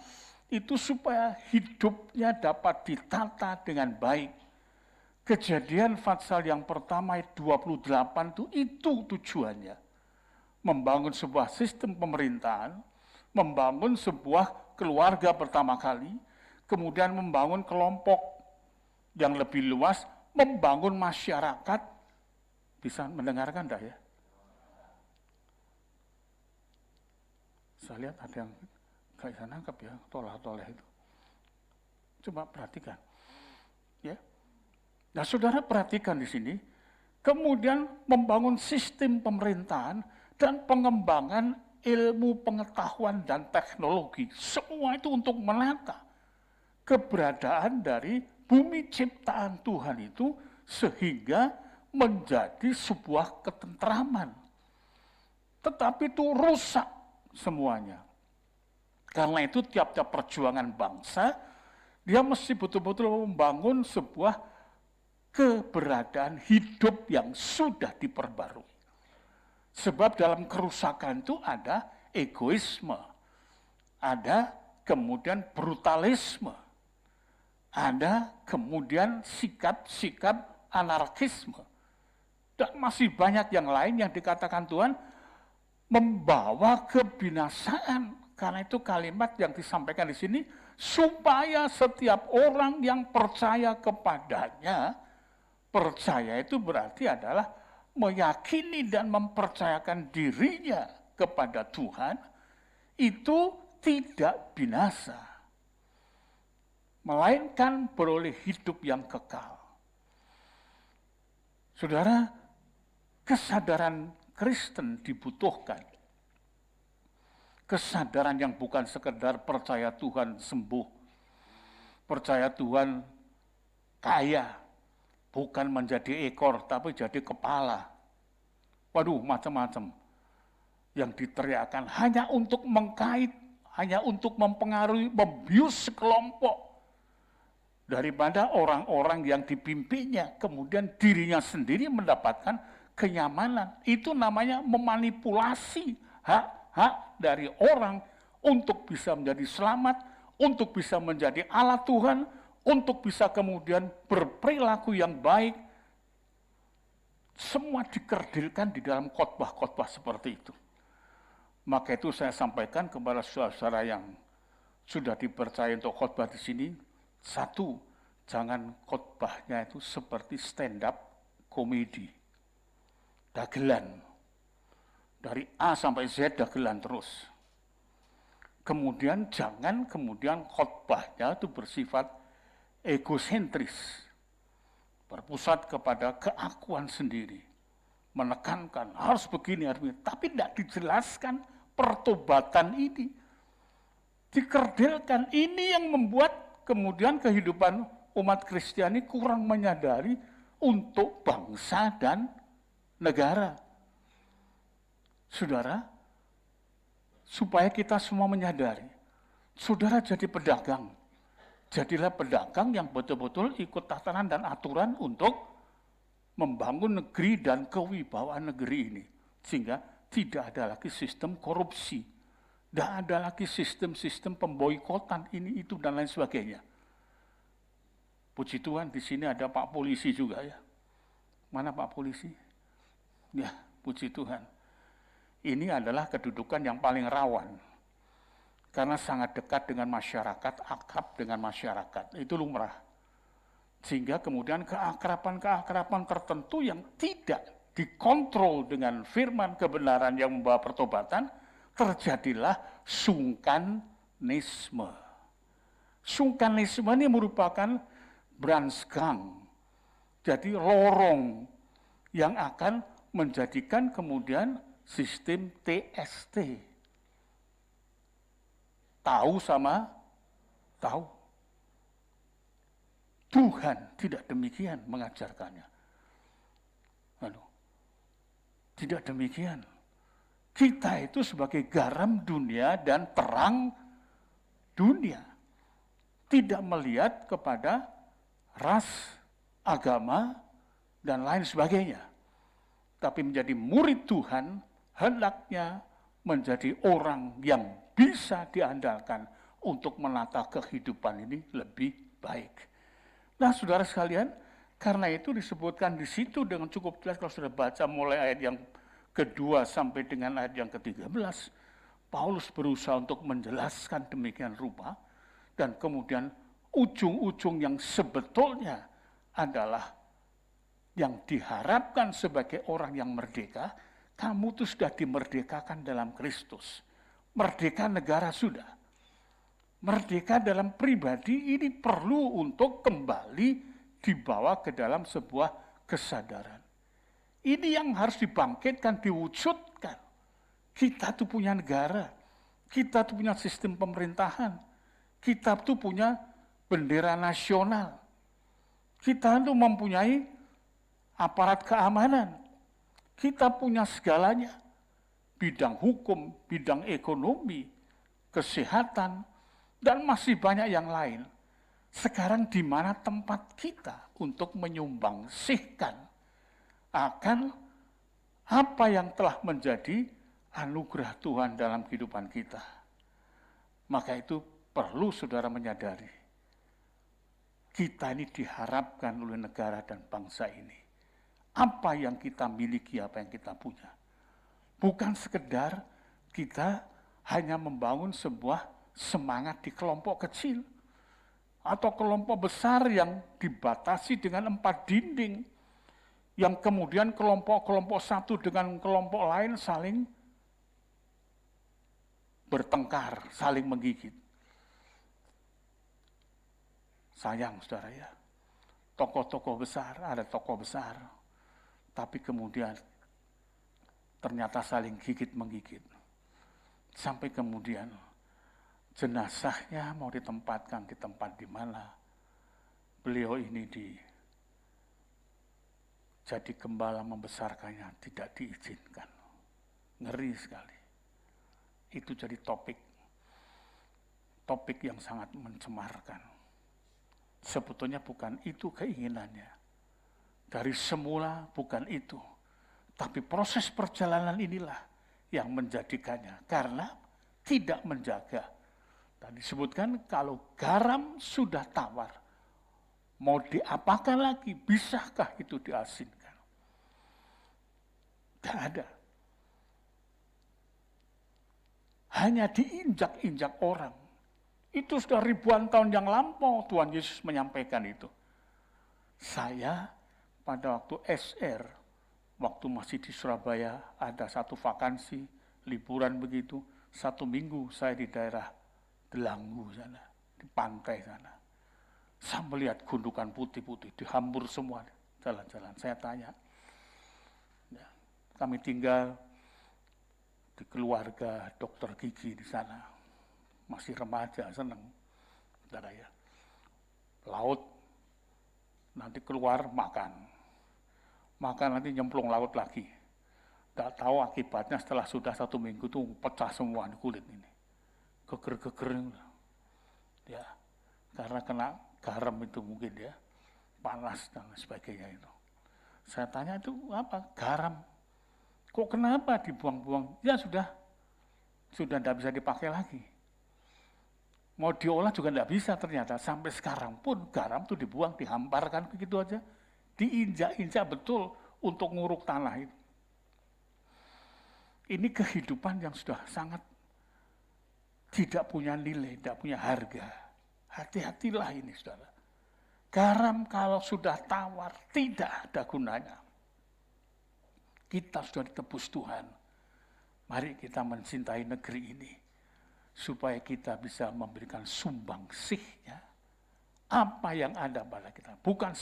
itu supaya hidupnya dapat ditata dengan baik. Kejadian Fatsal yang pertama 28 itu tujuannya. Membangun sebuah sistem pemerintahan, membangun sebuah keluarga pertama kali, kemudian membangun kelompok yang lebih luas, membangun masyarakat. Bisa mendengarkan enggak ya? Saya lihat ada yang gak bisa nangkap ya, tolah-tolah itu. Coba perhatikan. Ya. Nah, saudara perhatikan di sini, kemudian membangun sistem pemerintahan dan pengembangan ilmu pengetahuan dan teknologi. Semua itu untuk menata keberadaan dari bumi ciptaan Tuhan itu sehingga menjadi sebuah ketentraman. Tetapi itu rusak semuanya. Karena itu tiap-tiap perjuangan bangsa, dia mesti betul-betul membangun sebuah keberadaan hidup yang sudah diperbarui. Sebab dalam kerusakan itu ada egoisme, ada kemudian brutalisme, ada kemudian sikap-sikap anarkisme, dan masih banyak yang lain yang dikatakan Tuhan membawa kebinasaan. Karena itu kalimat yang disampaikan di sini, supaya setiap orang yang percaya kepadanya, percaya itu berarti adalah meyakini dan mempercayakan dirinya kepada Tuhan, itu tidak binasa, melainkan beroleh hidup yang kekal. Saudara, kesadaran Kristen dibutuhkan. Kesadaran yang bukan sekedar percaya Tuhan sembuh, percaya Tuhan kaya, bukan menjadi ekor, tapi jadi kepala. Waduh, macam-macam. Yang diteriakan hanya untuk mengkait, hanya untuk mempengaruhi, membius sekelompok. Daripada orang-orang yang dipimpinnya, kemudian dirinya sendiri mendapatkan kenyamanan. Itu namanya memanipulasi hak-hak dari orang untuk bisa menjadi selamat, untuk bisa menjadi alat Tuhan, untuk bisa kemudian berperilaku yang baik. Semua dikerdilkan di dalam khotbah-khotbah seperti itu. Maka itu saya sampaikan kepada saudara-saudara yang sudah dipercaya untuk khotbah di sini. Satu, jangan khotbahnya itu seperti stand up komedi. Dagelan. Dari A sampai Z dagelan terus. Kemudian jangan kemudian khotbahnya itu bersifat egosentris, berpusat kepada keakuan sendiri, menekankan harus begini, harus begini, tapi tidak dijelaskan pertobatan ini, dikerdilkan. Ini yang membuat kemudian kehidupan umat Kristiani kurang menyadari untuk bangsa dan negara. Saudara, supaya kita semua menyadari, saudara jadi pedagang. Jadilah pedagang yang betul-betul ikut tatanan dan aturan untuk membangun negeri dan kewibawaan negeri ini. Sehingga tidak ada lagi sistem korupsi. Tidak ada lagi sistem-sistem pemboikotan ini, itu, dan lain sebagainya. Puji Tuhan di sini ada Pak Polisi juga ya. Mana Pak Polisi? Ya, puji Tuhan. Ini adalah kedudukan yang paling rawan. Karena sangat dekat dengan masyarakat, akrab dengan masyarakat. Itu lumrah. Sehingga kemudian keakraban-keakraban tertentu yang tidak dikontrol dengan firman kebenaran yang membawa pertobatan, terjadilah sungkanisme. Sungkanisme ini merupakan branchgang, jadi lorong yang akan menjadikan kemudian sistem TST. Tahu sama tahu. Tuhan tidak demikian mengajarkannya. Tidak demikian. Kita itu sebagai garam dunia dan terang dunia. Tidak melihat kepada ras, agama, dan lain sebagainya. Tapi menjadi murid Tuhan, hendaknya menjadi orang yang bisa diandalkan untuk menata kehidupan ini lebih baik. Nah, saudara sekalian, karena itu disebutkan di situ dengan cukup jelas kalau sudah baca mulai ayat yang kedua sampai dengan ayat yang ke-13, Paulus berusaha untuk menjelaskan demikian rupa, dan kemudian ujung-ujung yang sebetulnya adalah yang diharapkan sebagai orang yang merdeka, kamu tuh sudah dimerdekakan dalam Kristus. Merdeka negara sudah. Merdeka dalam pribadi ini perlu untuk kembali dibawa ke dalam sebuah kesadaran. Ini yang harus dibangkitkan, diwujudkan. Kita tuh punya negara, kita tuh punya sistem pemerintahan, kita tuh punya bendera nasional, kita tuh mempunyai aparat keamanan, kita punya segalanya, bidang hukum, bidang ekonomi, kesehatan, dan masih banyak yang lain. Sekarang di mana tempat kita untuk menyumbangsihkan akan apa yang telah menjadi anugerah Tuhan dalam kehidupan kita? Maka itu perlu saudara menyadari, kita ini diharapkan oleh negara dan bangsa ini. Apa yang kita miliki, apa yang kita punya. Bukan sekedar kita hanya membangun sebuah semangat di kelompok kecil, atau kelompok besar yang dibatasi dengan 4 dinding, yang kemudian kelompok-kelompok satu dengan kelompok lain saling bertengkar, saling menggigit. Sayang saudara ya, tokoh-tokoh besar, ada tokoh besar, tapi kemudian ternyata saling gigit-menggigit. Sampai kemudian jenazahnya mau ditempatkan di tempat di mana beliau ini jadi gembala membesarkannya tidak diizinkan. Ngeri sekali. Itu jadi topik yang sangat mencemarkan. Sebetulnya bukan itu keinginannya. Dari semula bukan itu. Tapi proses perjalanan inilah yang menjadikannya. Karena tidak menjaga. Tadi disebutkan kalau garam sudah tawar, mau diapakan lagi? Bisakah itu diasinkan? Tidak ada. Hanya diinjak-injak orang. Itu sudah ribuan tahun yang lampau Tuhan Yesus menyampaikan itu. Saya pada waktu SR, waktu masih di Surabaya, ada satu vakansi, liburan begitu, 1 minggu saya di daerah Delanggu sana, di pantai sana. Saya melihat gundukan putih-putih, dihambur semua jalan-jalan. Saya tanya, ya, kami tinggal di keluarga dokter gigi di sana, masih remaja, senang, saudara ya. Laut, nanti keluar makan nanti nyemplung laut lagi. Tidak tahu akibatnya setelah sudah 1 minggu tuh pecah semua di kulit ini, geger-geger, ya, karena kena garam itu mungkin ya, panas dan sebagainya itu. Saya tanya itu apa? Garam. Kok kenapa dibuang-buang? Ya sudah tidak bisa dipakai lagi. Mau diolah juga tidak bisa ternyata. Sampai sekarang pun garam itu dibuang, dihamparkan begitu aja. Diinjak-injak betul untuk nguruk tanah itu. Ini kehidupan yang sudah sangat tidak punya nilai, tidak punya harga. Hati-hatilah ini, saudara. Garam kalau sudah tawar, tidak ada gunanya. Kita sudah ditebus Tuhan. Mari kita mencintai negeri ini, supaya kita bisa memberikan sumbangsihnya. Apa yang ada pada kita. Bukan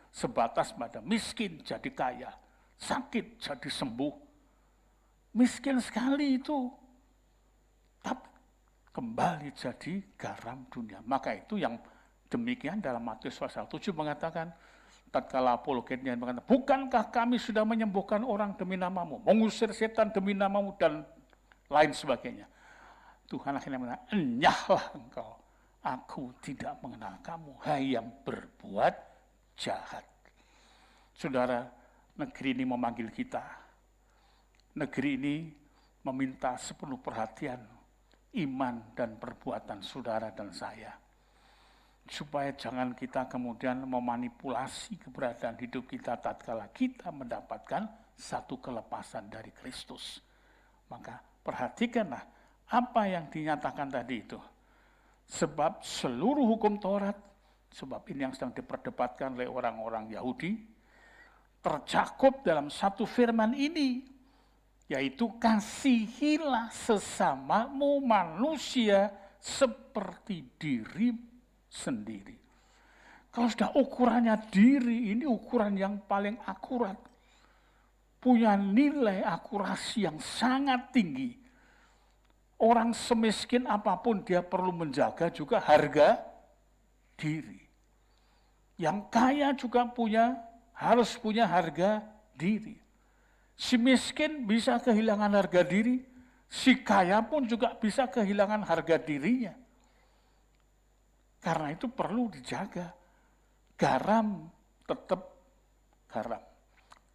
sebatas pada miskin jadi kaya, sakit jadi sembuh. Miskin sekali itu, tapi kembali jadi garam dunia. Maka itu yang demikian dalam Matius pasal 7 mengatakan, tatkala apologetnya mengatakan, bukankah kami sudah menyembuhkan orang demi namamu, mengusir setan demi namamu, dan lain sebagainya. Tuhan akhirnya mengatakan, enyahlah engkau, aku tidak mengenal kamu, hai yang berbuat jahat. Saudara, negeri ini memanggil kita. Negeri ini meminta sepenuh perhatian, iman dan perbuatan saudara dan saya. Supaya jangan kita kemudian memanipulasi keberadaan hidup kita tatkala kita mendapatkan satu kelepasan dari Kristus. Maka perhatikanlah apa yang dinyatakan tadi itu. Sebab seluruh hukum Taurat, sebab ini yang sedang diperdebatkan oleh orang-orang Yahudi, tercakup dalam satu firman ini, yaitu kasihilah sesamamu manusia seperti diri sendiri. Kalau sudah ukurannya diri, ini ukuran yang paling akurat. Punya nilai akurasi yang sangat tinggi. Orang semiskin apapun dia perlu menjaga juga harga diri. Yang kaya juga harus punya harga diri. Si miskin bisa kehilangan harga diri, si kaya pun juga bisa kehilangan harga dirinya. Karena itu perlu dijaga. Garam tetap garam.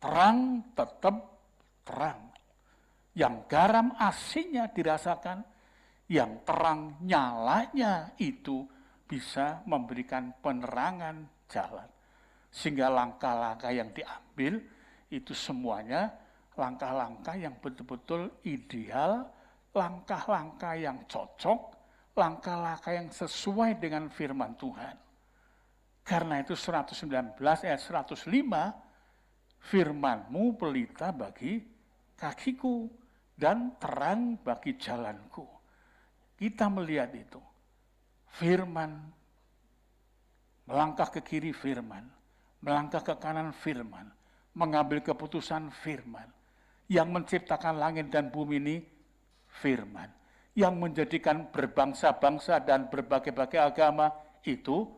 Terang tetap terang. Yang garam asinnya dirasakan, yang terang nyalanya itu bisa memberikan penerangan jalan. Sehingga langkah-langkah yang diambil itu semuanya langkah-langkah yang betul-betul ideal, langkah-langkah yang cocok, langkah-langkah yang sesuai dengan firman Tuhan. Karena itu 119 ayat 105, firman-Mu pelita bagi kakiku dan terang bagi jalanku. Kita melihat itu. Firman, melangkah ke kiri firman, melangkah ke kanan firman, mengambil keputusan firman. Yang menciptakan langit dan bumi ini firman. Yang menjadikan berbangsa-bangsa dan berbagai-bagai agama itu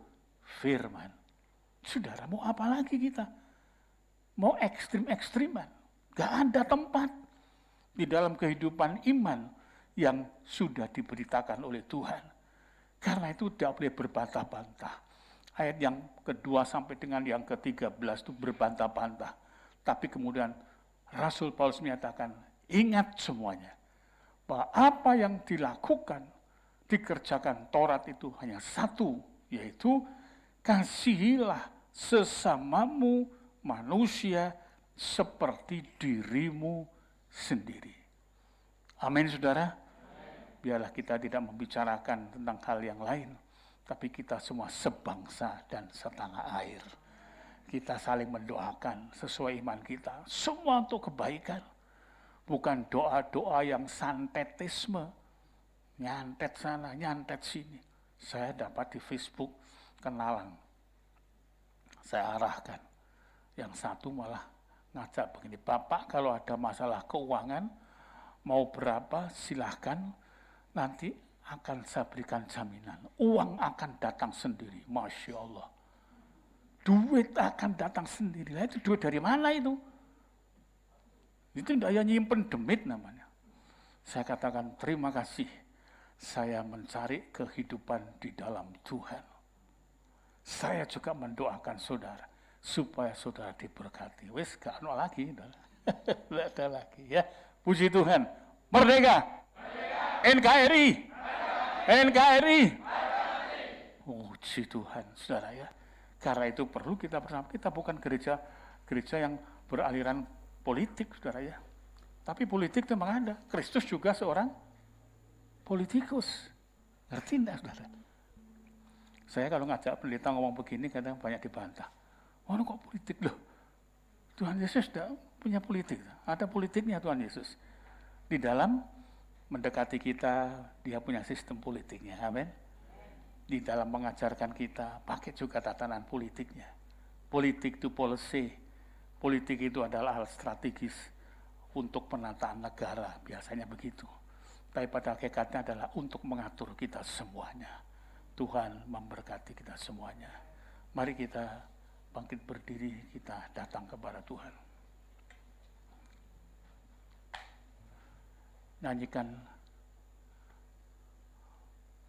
firman. Saudara, mau apa lagi kita? Mau ekstrim-ekstriman? Gak ada tempat di dalam kehidupan iman yang sudah diberitakan oleh Tuhan. Karena itu tidak boleh berbantah-bantah. Ayat yang kedua sampai dengan yang ke-13 itu berbantah-bantah. Tapi kemudian Rasul Paulus menyatakan, ingat semuanya, bahwa apa yang dilakukan, dikerjakan Taurat itu hanya satu, yaitu kasihilah sesamamu manusia seperti dirimu sendiri. Amin, saudara. Biarlah kita tidak membicarakan tentang hal yang lain, tapi kita semua sebangsa dan setanah air. Kita saling mendoakan sesuai iman kita. Semua untuk kebaikan. Bukan doa-doa yang santetisme. Nyantet sana, nyantet sini. Saya dapat di Facebook kenalan. Saya arahkan. Yang satu malah ngajak begini, Bapak kalau ada masalah keuangan, mau berapa silahkan, nanti akan saya berikan jaminan. Uang akan datang sendiri, Masya Allah. Duit akan datang sendiri. Nah, itu duit dari mana itu? Itu tidak hanya nyimpen demit namanya. Saya katakan terima kasih. Saya mencari kehidupan di dalam Tuhan. Saya juga mendoakan saudara supaya saudara diberkati. Wes gak ada lagi. Tidak ada lagi ya. Puji Tuhan. Merdeka. Merdeka. NKRI. Merdeka. NKRI. Puji Tuhan, saudara ya. Karena itu perlu kita bersama. Kita bukan gereja yang beraliran politik, saudara ya. Tapi politik itu memang ada. Kristus juga seorang politikus. Ngerti enggak, saudara? Saya kalau ngajak pendeta ngomong begini, kadang banyak dibantah. Wah, kok politik loh? Tuhan Yesus tidak punya politik. Ada politiknya Tuhan Yesus. Di dalam mendekati kita, dia punya sistem politiknya. Amin. Di dalam mengajarkan kita, pakai juga tatanan politiknya. Politik itu policy. Politik itu adalah hal strategis untuk penataan negara, biasanya begitu. Tapi pada hakikatnya adalah untuk mengatur kita semuanya. Tuhan memberkati kita semuanya. Mari kita bangkit berdiri, kita datang kepada Tuhan. Nyanyikan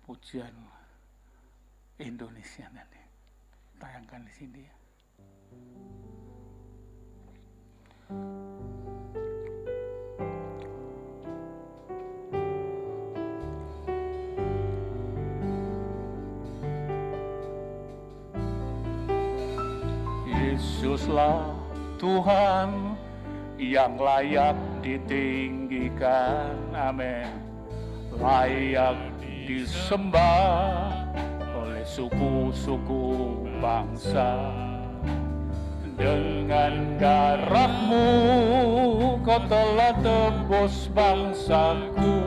pujian Indonesia nanti. Tayangkan di sini ya. Yesuslah Tuhan yang layak ditinggikan, amin. Layak disembah oleh suku-suku bangsa. Dengan darah-Mu Kau telah tebus bangsaku.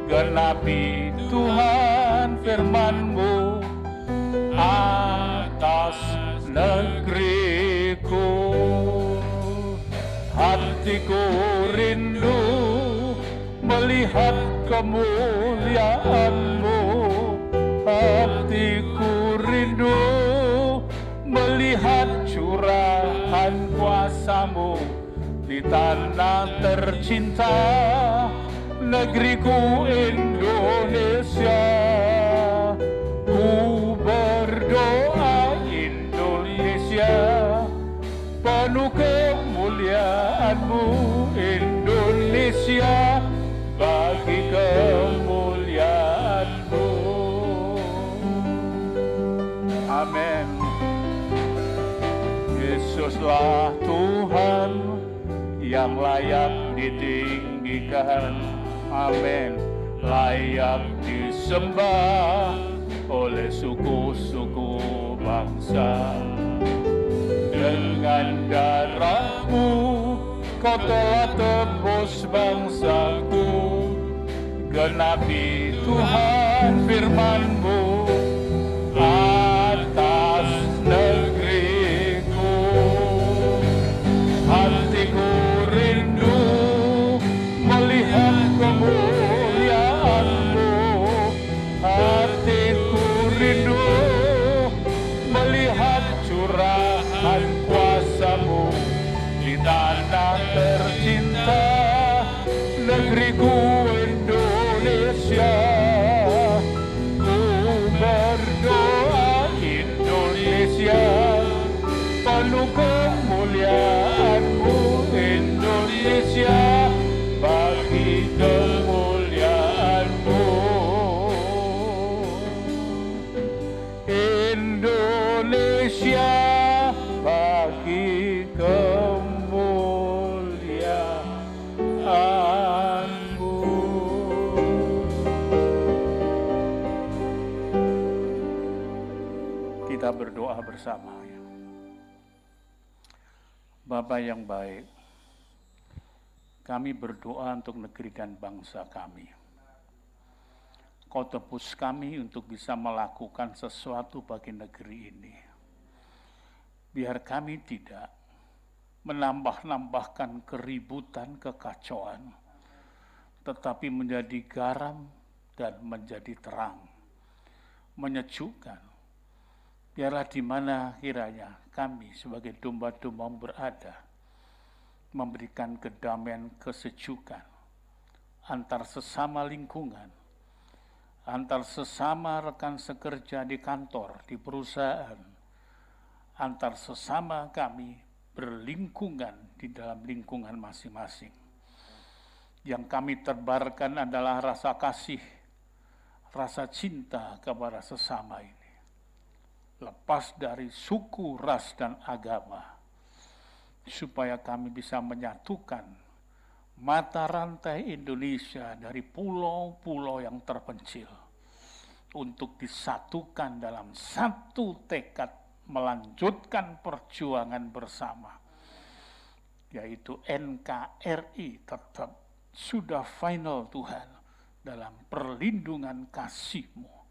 Genapi Tuhan firman-Mu atas negeriku. Hatiku rindu melihat kemuliaan-Mu. Hatiku rindu melihat curahan kuasa-Mu di tanah tercinta, negeriku Indonesia. Ku berdoa Indonesia, penuh kemuliaan-Mu Indonesia, bagi kemuliaan-Mu. Amin. Yesuslah Tuhan yang layak ditinggikan, amin. Layak disembah oleh suku-suku bangsa. Dengan darah-Mu Kau telah tebus bangsaku. Genapi Tuhan firman-Mu atas negeriku. Hatiku rindu melihat kemuliaan-Mu. Hatiku rindu melihat curahan kuasa-Mu di tanah tercinta, negeriku Indonesia. Ku berdoa Indonesia, penuh kemuliaan-Mu Indonesia, bagi kemuliaan-Mu. Indonesia, bagi kemuliaan-Mu. Kita berdoa bersama ya. Bapa yang baik, kami berdoa untuk negeri dan bangsa kami. Kau tebus kami untuk bisa melakukan sesuatu bagi negeri ini. Biar kami tidak menambah-nambahkan keributan, kekacauan, tetapi menjadi garam dan menjadi terang, menyejukkan. Biarlah di mana kiranya kami sebagai domba-domba berada, memberikan kedamaian, kesejukan antar sesama lingkungan, antar sesama rekan sekerja di kantor, di perusahaan, antar sesama kami berlingkungan di dalam lingkungan masing-masing. Yang kami tebarkan adalah rasa kasih, rasa cinta kepada sesama ini. Lepas dari suku, ras, dan agama, supaya kami bisa menyatukan mata rantai Indonesia dari pulau-pulau yang terpencil untuk disatukan dalam satu tekad melanjutkan perjuangan bersama, yaitu NKRI tetap sudah final Tuhan dalam perlindungan kasih-Mu.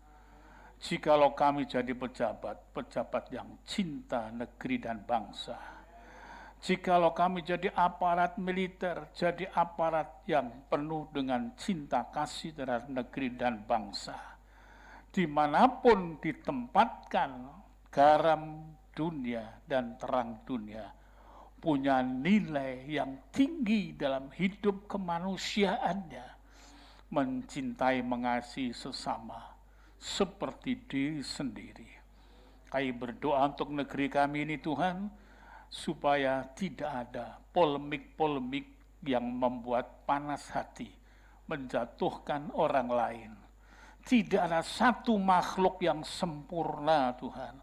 Jikalau kami jadi pejabat yang cinta negeri dan bangsa, jikalau kami jadi aparat militer, jadi aparat yang penuh dengan cinta kasih terhadap negeri dan bangsa, dimanapun ditempatkan, garam dunia dan terang dunia punya nilai yang tinggi dalam hidup kemanusiaannya, mencintai mengasihi sesama seperti diri sendiri. Kami berdoa untuk negeri kami ini Tuhan, supaya tidak ada polemik-polemik yang membuat panas hati, menjatuhkan orang lain. Tidak ada satu makhluk yang sempurna Tuhan,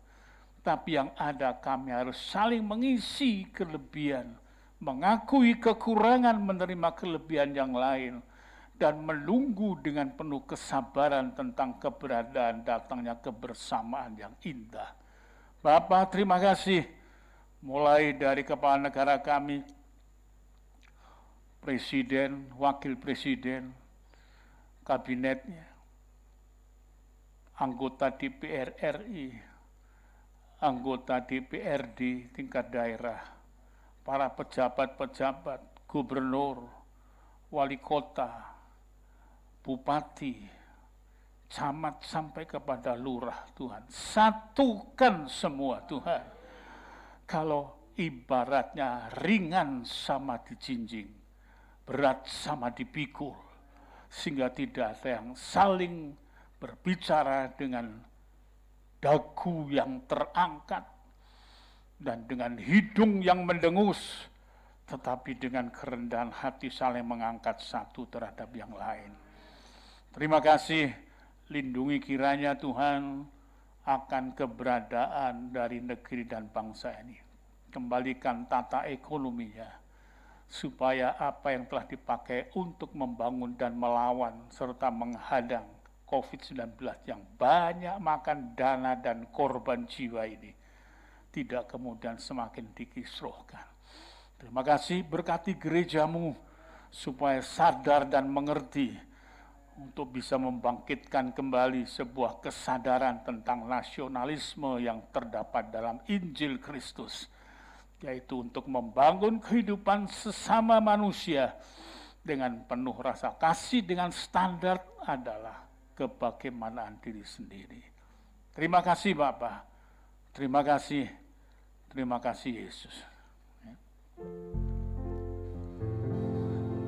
tapi yang ada kami harus saling mengisi kelebihan, mengakui kekurangan, menerima kelebihan yang lain, dan menunggu dengan penuh kesabaran tentang keberadaan datangnya kebersamaan yang indah. Bapa, terima kasih, mulai dari kepala negara kami, presiden, wakil presiden, kabinetnya, anggota DPR RI, anggota DPRD tingkat daerah, para pejabat-pejabat, gubernur, wali kota, bupati, camat sampai kepada lurah Tuhan. Satukan semua Tuhan. Kalau ibaratnya ringan sama dijinjing, berat sama dipikul, sehingga tidak ada yang saling berbicara dengan dagu yang terangkat dan dengan hidung yang mendengus, tetapi dengan kerendahan hati saling mengangkat satu terhadap yang lain. Terima kasih, lindungi kiranya Tuhan akan keberadaan dari negeri dan bangsa ini. Kembalikan tata ekonominya, supaya apa yang telah dipakai untuk membangun dan melawan serta menghadang COVID-19 yang banyak makan dana dan korban jiwa ini, tidak kemudian semakin dikisruhkan. Terima kasih, berkati gerejamu supaya sadar dan mengerti untuk bisa membangkitkan kembali sebuah kesadaran tentang nasionalisme yang terdapat dalam Injil Kristus, yaitu untuk membangun kehidupan sesama manusia dengan penuh rasa kasih, dengan standar adalah kebagaimanaan diri sendiri. Terima kasih Bapa, terima kasih Yesus.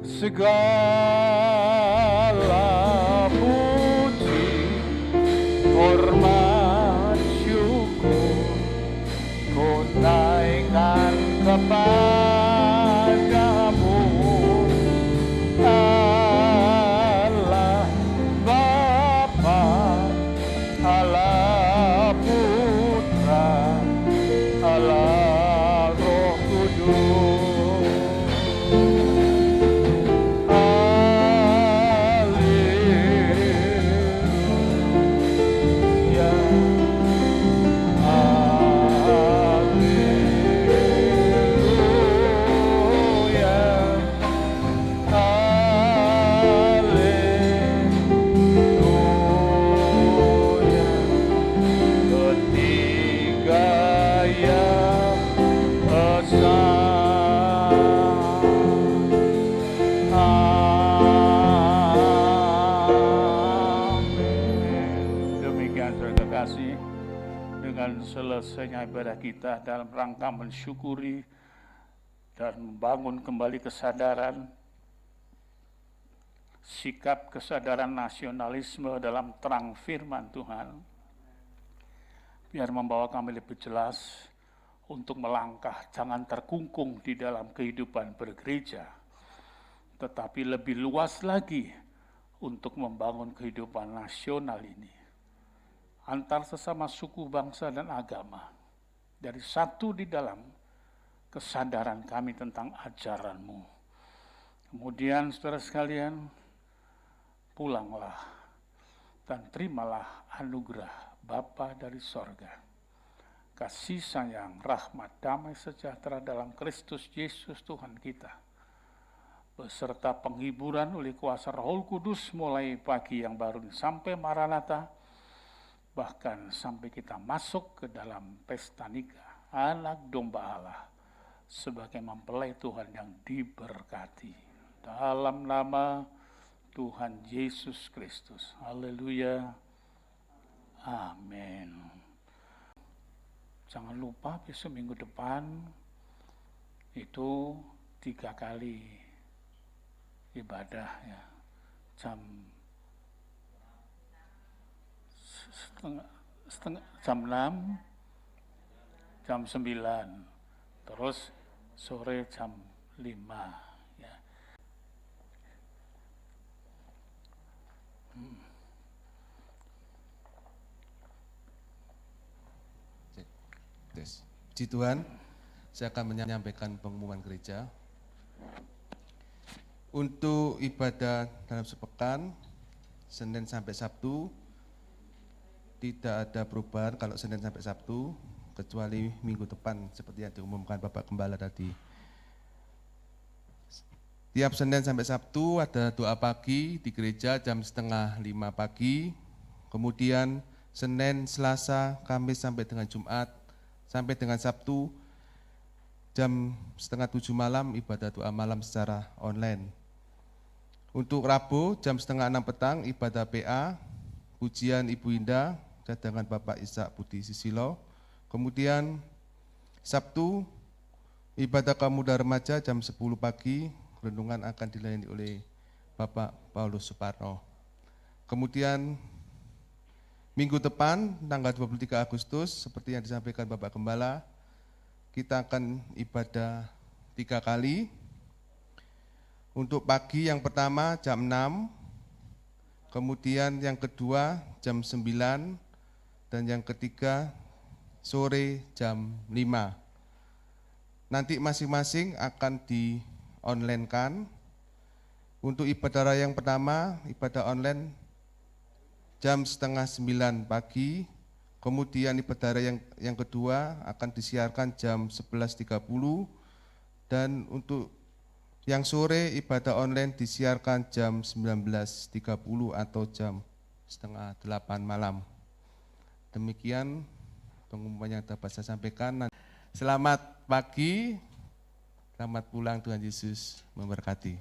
Segala puji, hormat, syukur ku naikkan kepadamu, Allah Bapa, Allah Putra, Allah Roh Kudus. Selesainya ibadah kita dalam rangka mensyukuri dan membangun kembali kesadaran, sikap kesadaran nasionalisme dalam terang firman Tuhan, biar membawa kami lebih jelas untuk melangkah, jangan terkungkung di dalam kehidupan bergereja, tetapi lebih luas lagi untuk membangun kehidupan nasional ini antar sesama suku, bangsa, dan agama, dari satu di dalam kesadaran kami tentang ajaran-Mu. Kemudian saudara sekalian, pulanglah dan terimalah anugerah Bapa dari sorga, kasih sayang, rahmat, damai sejahtera dalam Kristus Yesus Tuhan kita, beserta penghiburan oleh kuasa Roh Kudus mulai pagi yang baru ini sampai Maranatha, bahkan sampai kita masuk ke dalam pesta nikah anak domba Allah sebagai mempelai Tuhan yang diberkati. Dalam nama Tuhan Yesus Kristus. Haleluya. Amin. Jangan lupa besok minggu depan itu 3 kali ibadah ya. Jam 6, jam 9, terus sore jam 5 ya. Puji Tuhan, saya akan menyampaikan pengumuman gereja. Untuk ibadah dalam sepekan, Senin sampai Sabtu, tidak ada perubahan kalau Senin sampai Sabtu, kecuali minggu depan seperti yang diumumkan Bapak Gembala tadi. Tiap Senin sampai Sabtu ada doa pagi di gereja jam 4:30 pagi, kemudian Senin, Selasa, Kamis sampai dengan Jumat, sampai dengan Sabtu, jam 6:30 malam ibadah doa malam secara online. Untuk Rabu, jam 5:30 petang ibadah PA, pujian Ibu Indah, cadangan Bapak Ishak Budi Sisilo. Kemudian Sabtu, ibadah kaum muda remaja jam 10 pagi, renungan akan dilayani oleh Bapak Paulus Suparno. Kemudian minggu depan, tanggal 23 Agustus, seperti yang disampaikan Bapak Gembala, kita akan ibadah 3 kali. Untuk pagi yang pertama jam 6, kemudian yang kedua jam 9, dan yang ketiga sore jam 5. Nanti masing-masing akan di-online-kan. Untuk ibadah raya yang pertama, ibadah online jam 8:30 pagi, kemudian ibadah raya yang kedua akan disiarkan jam 11:30, dan untuk yang sore ibadah online disiarkan jam 19:30 atau jam 7:30 malam. Demikian pengumuman yang dapat saya sampaikan. Selamat pagi, selamat pulang, Tuhan Yesus memberkati.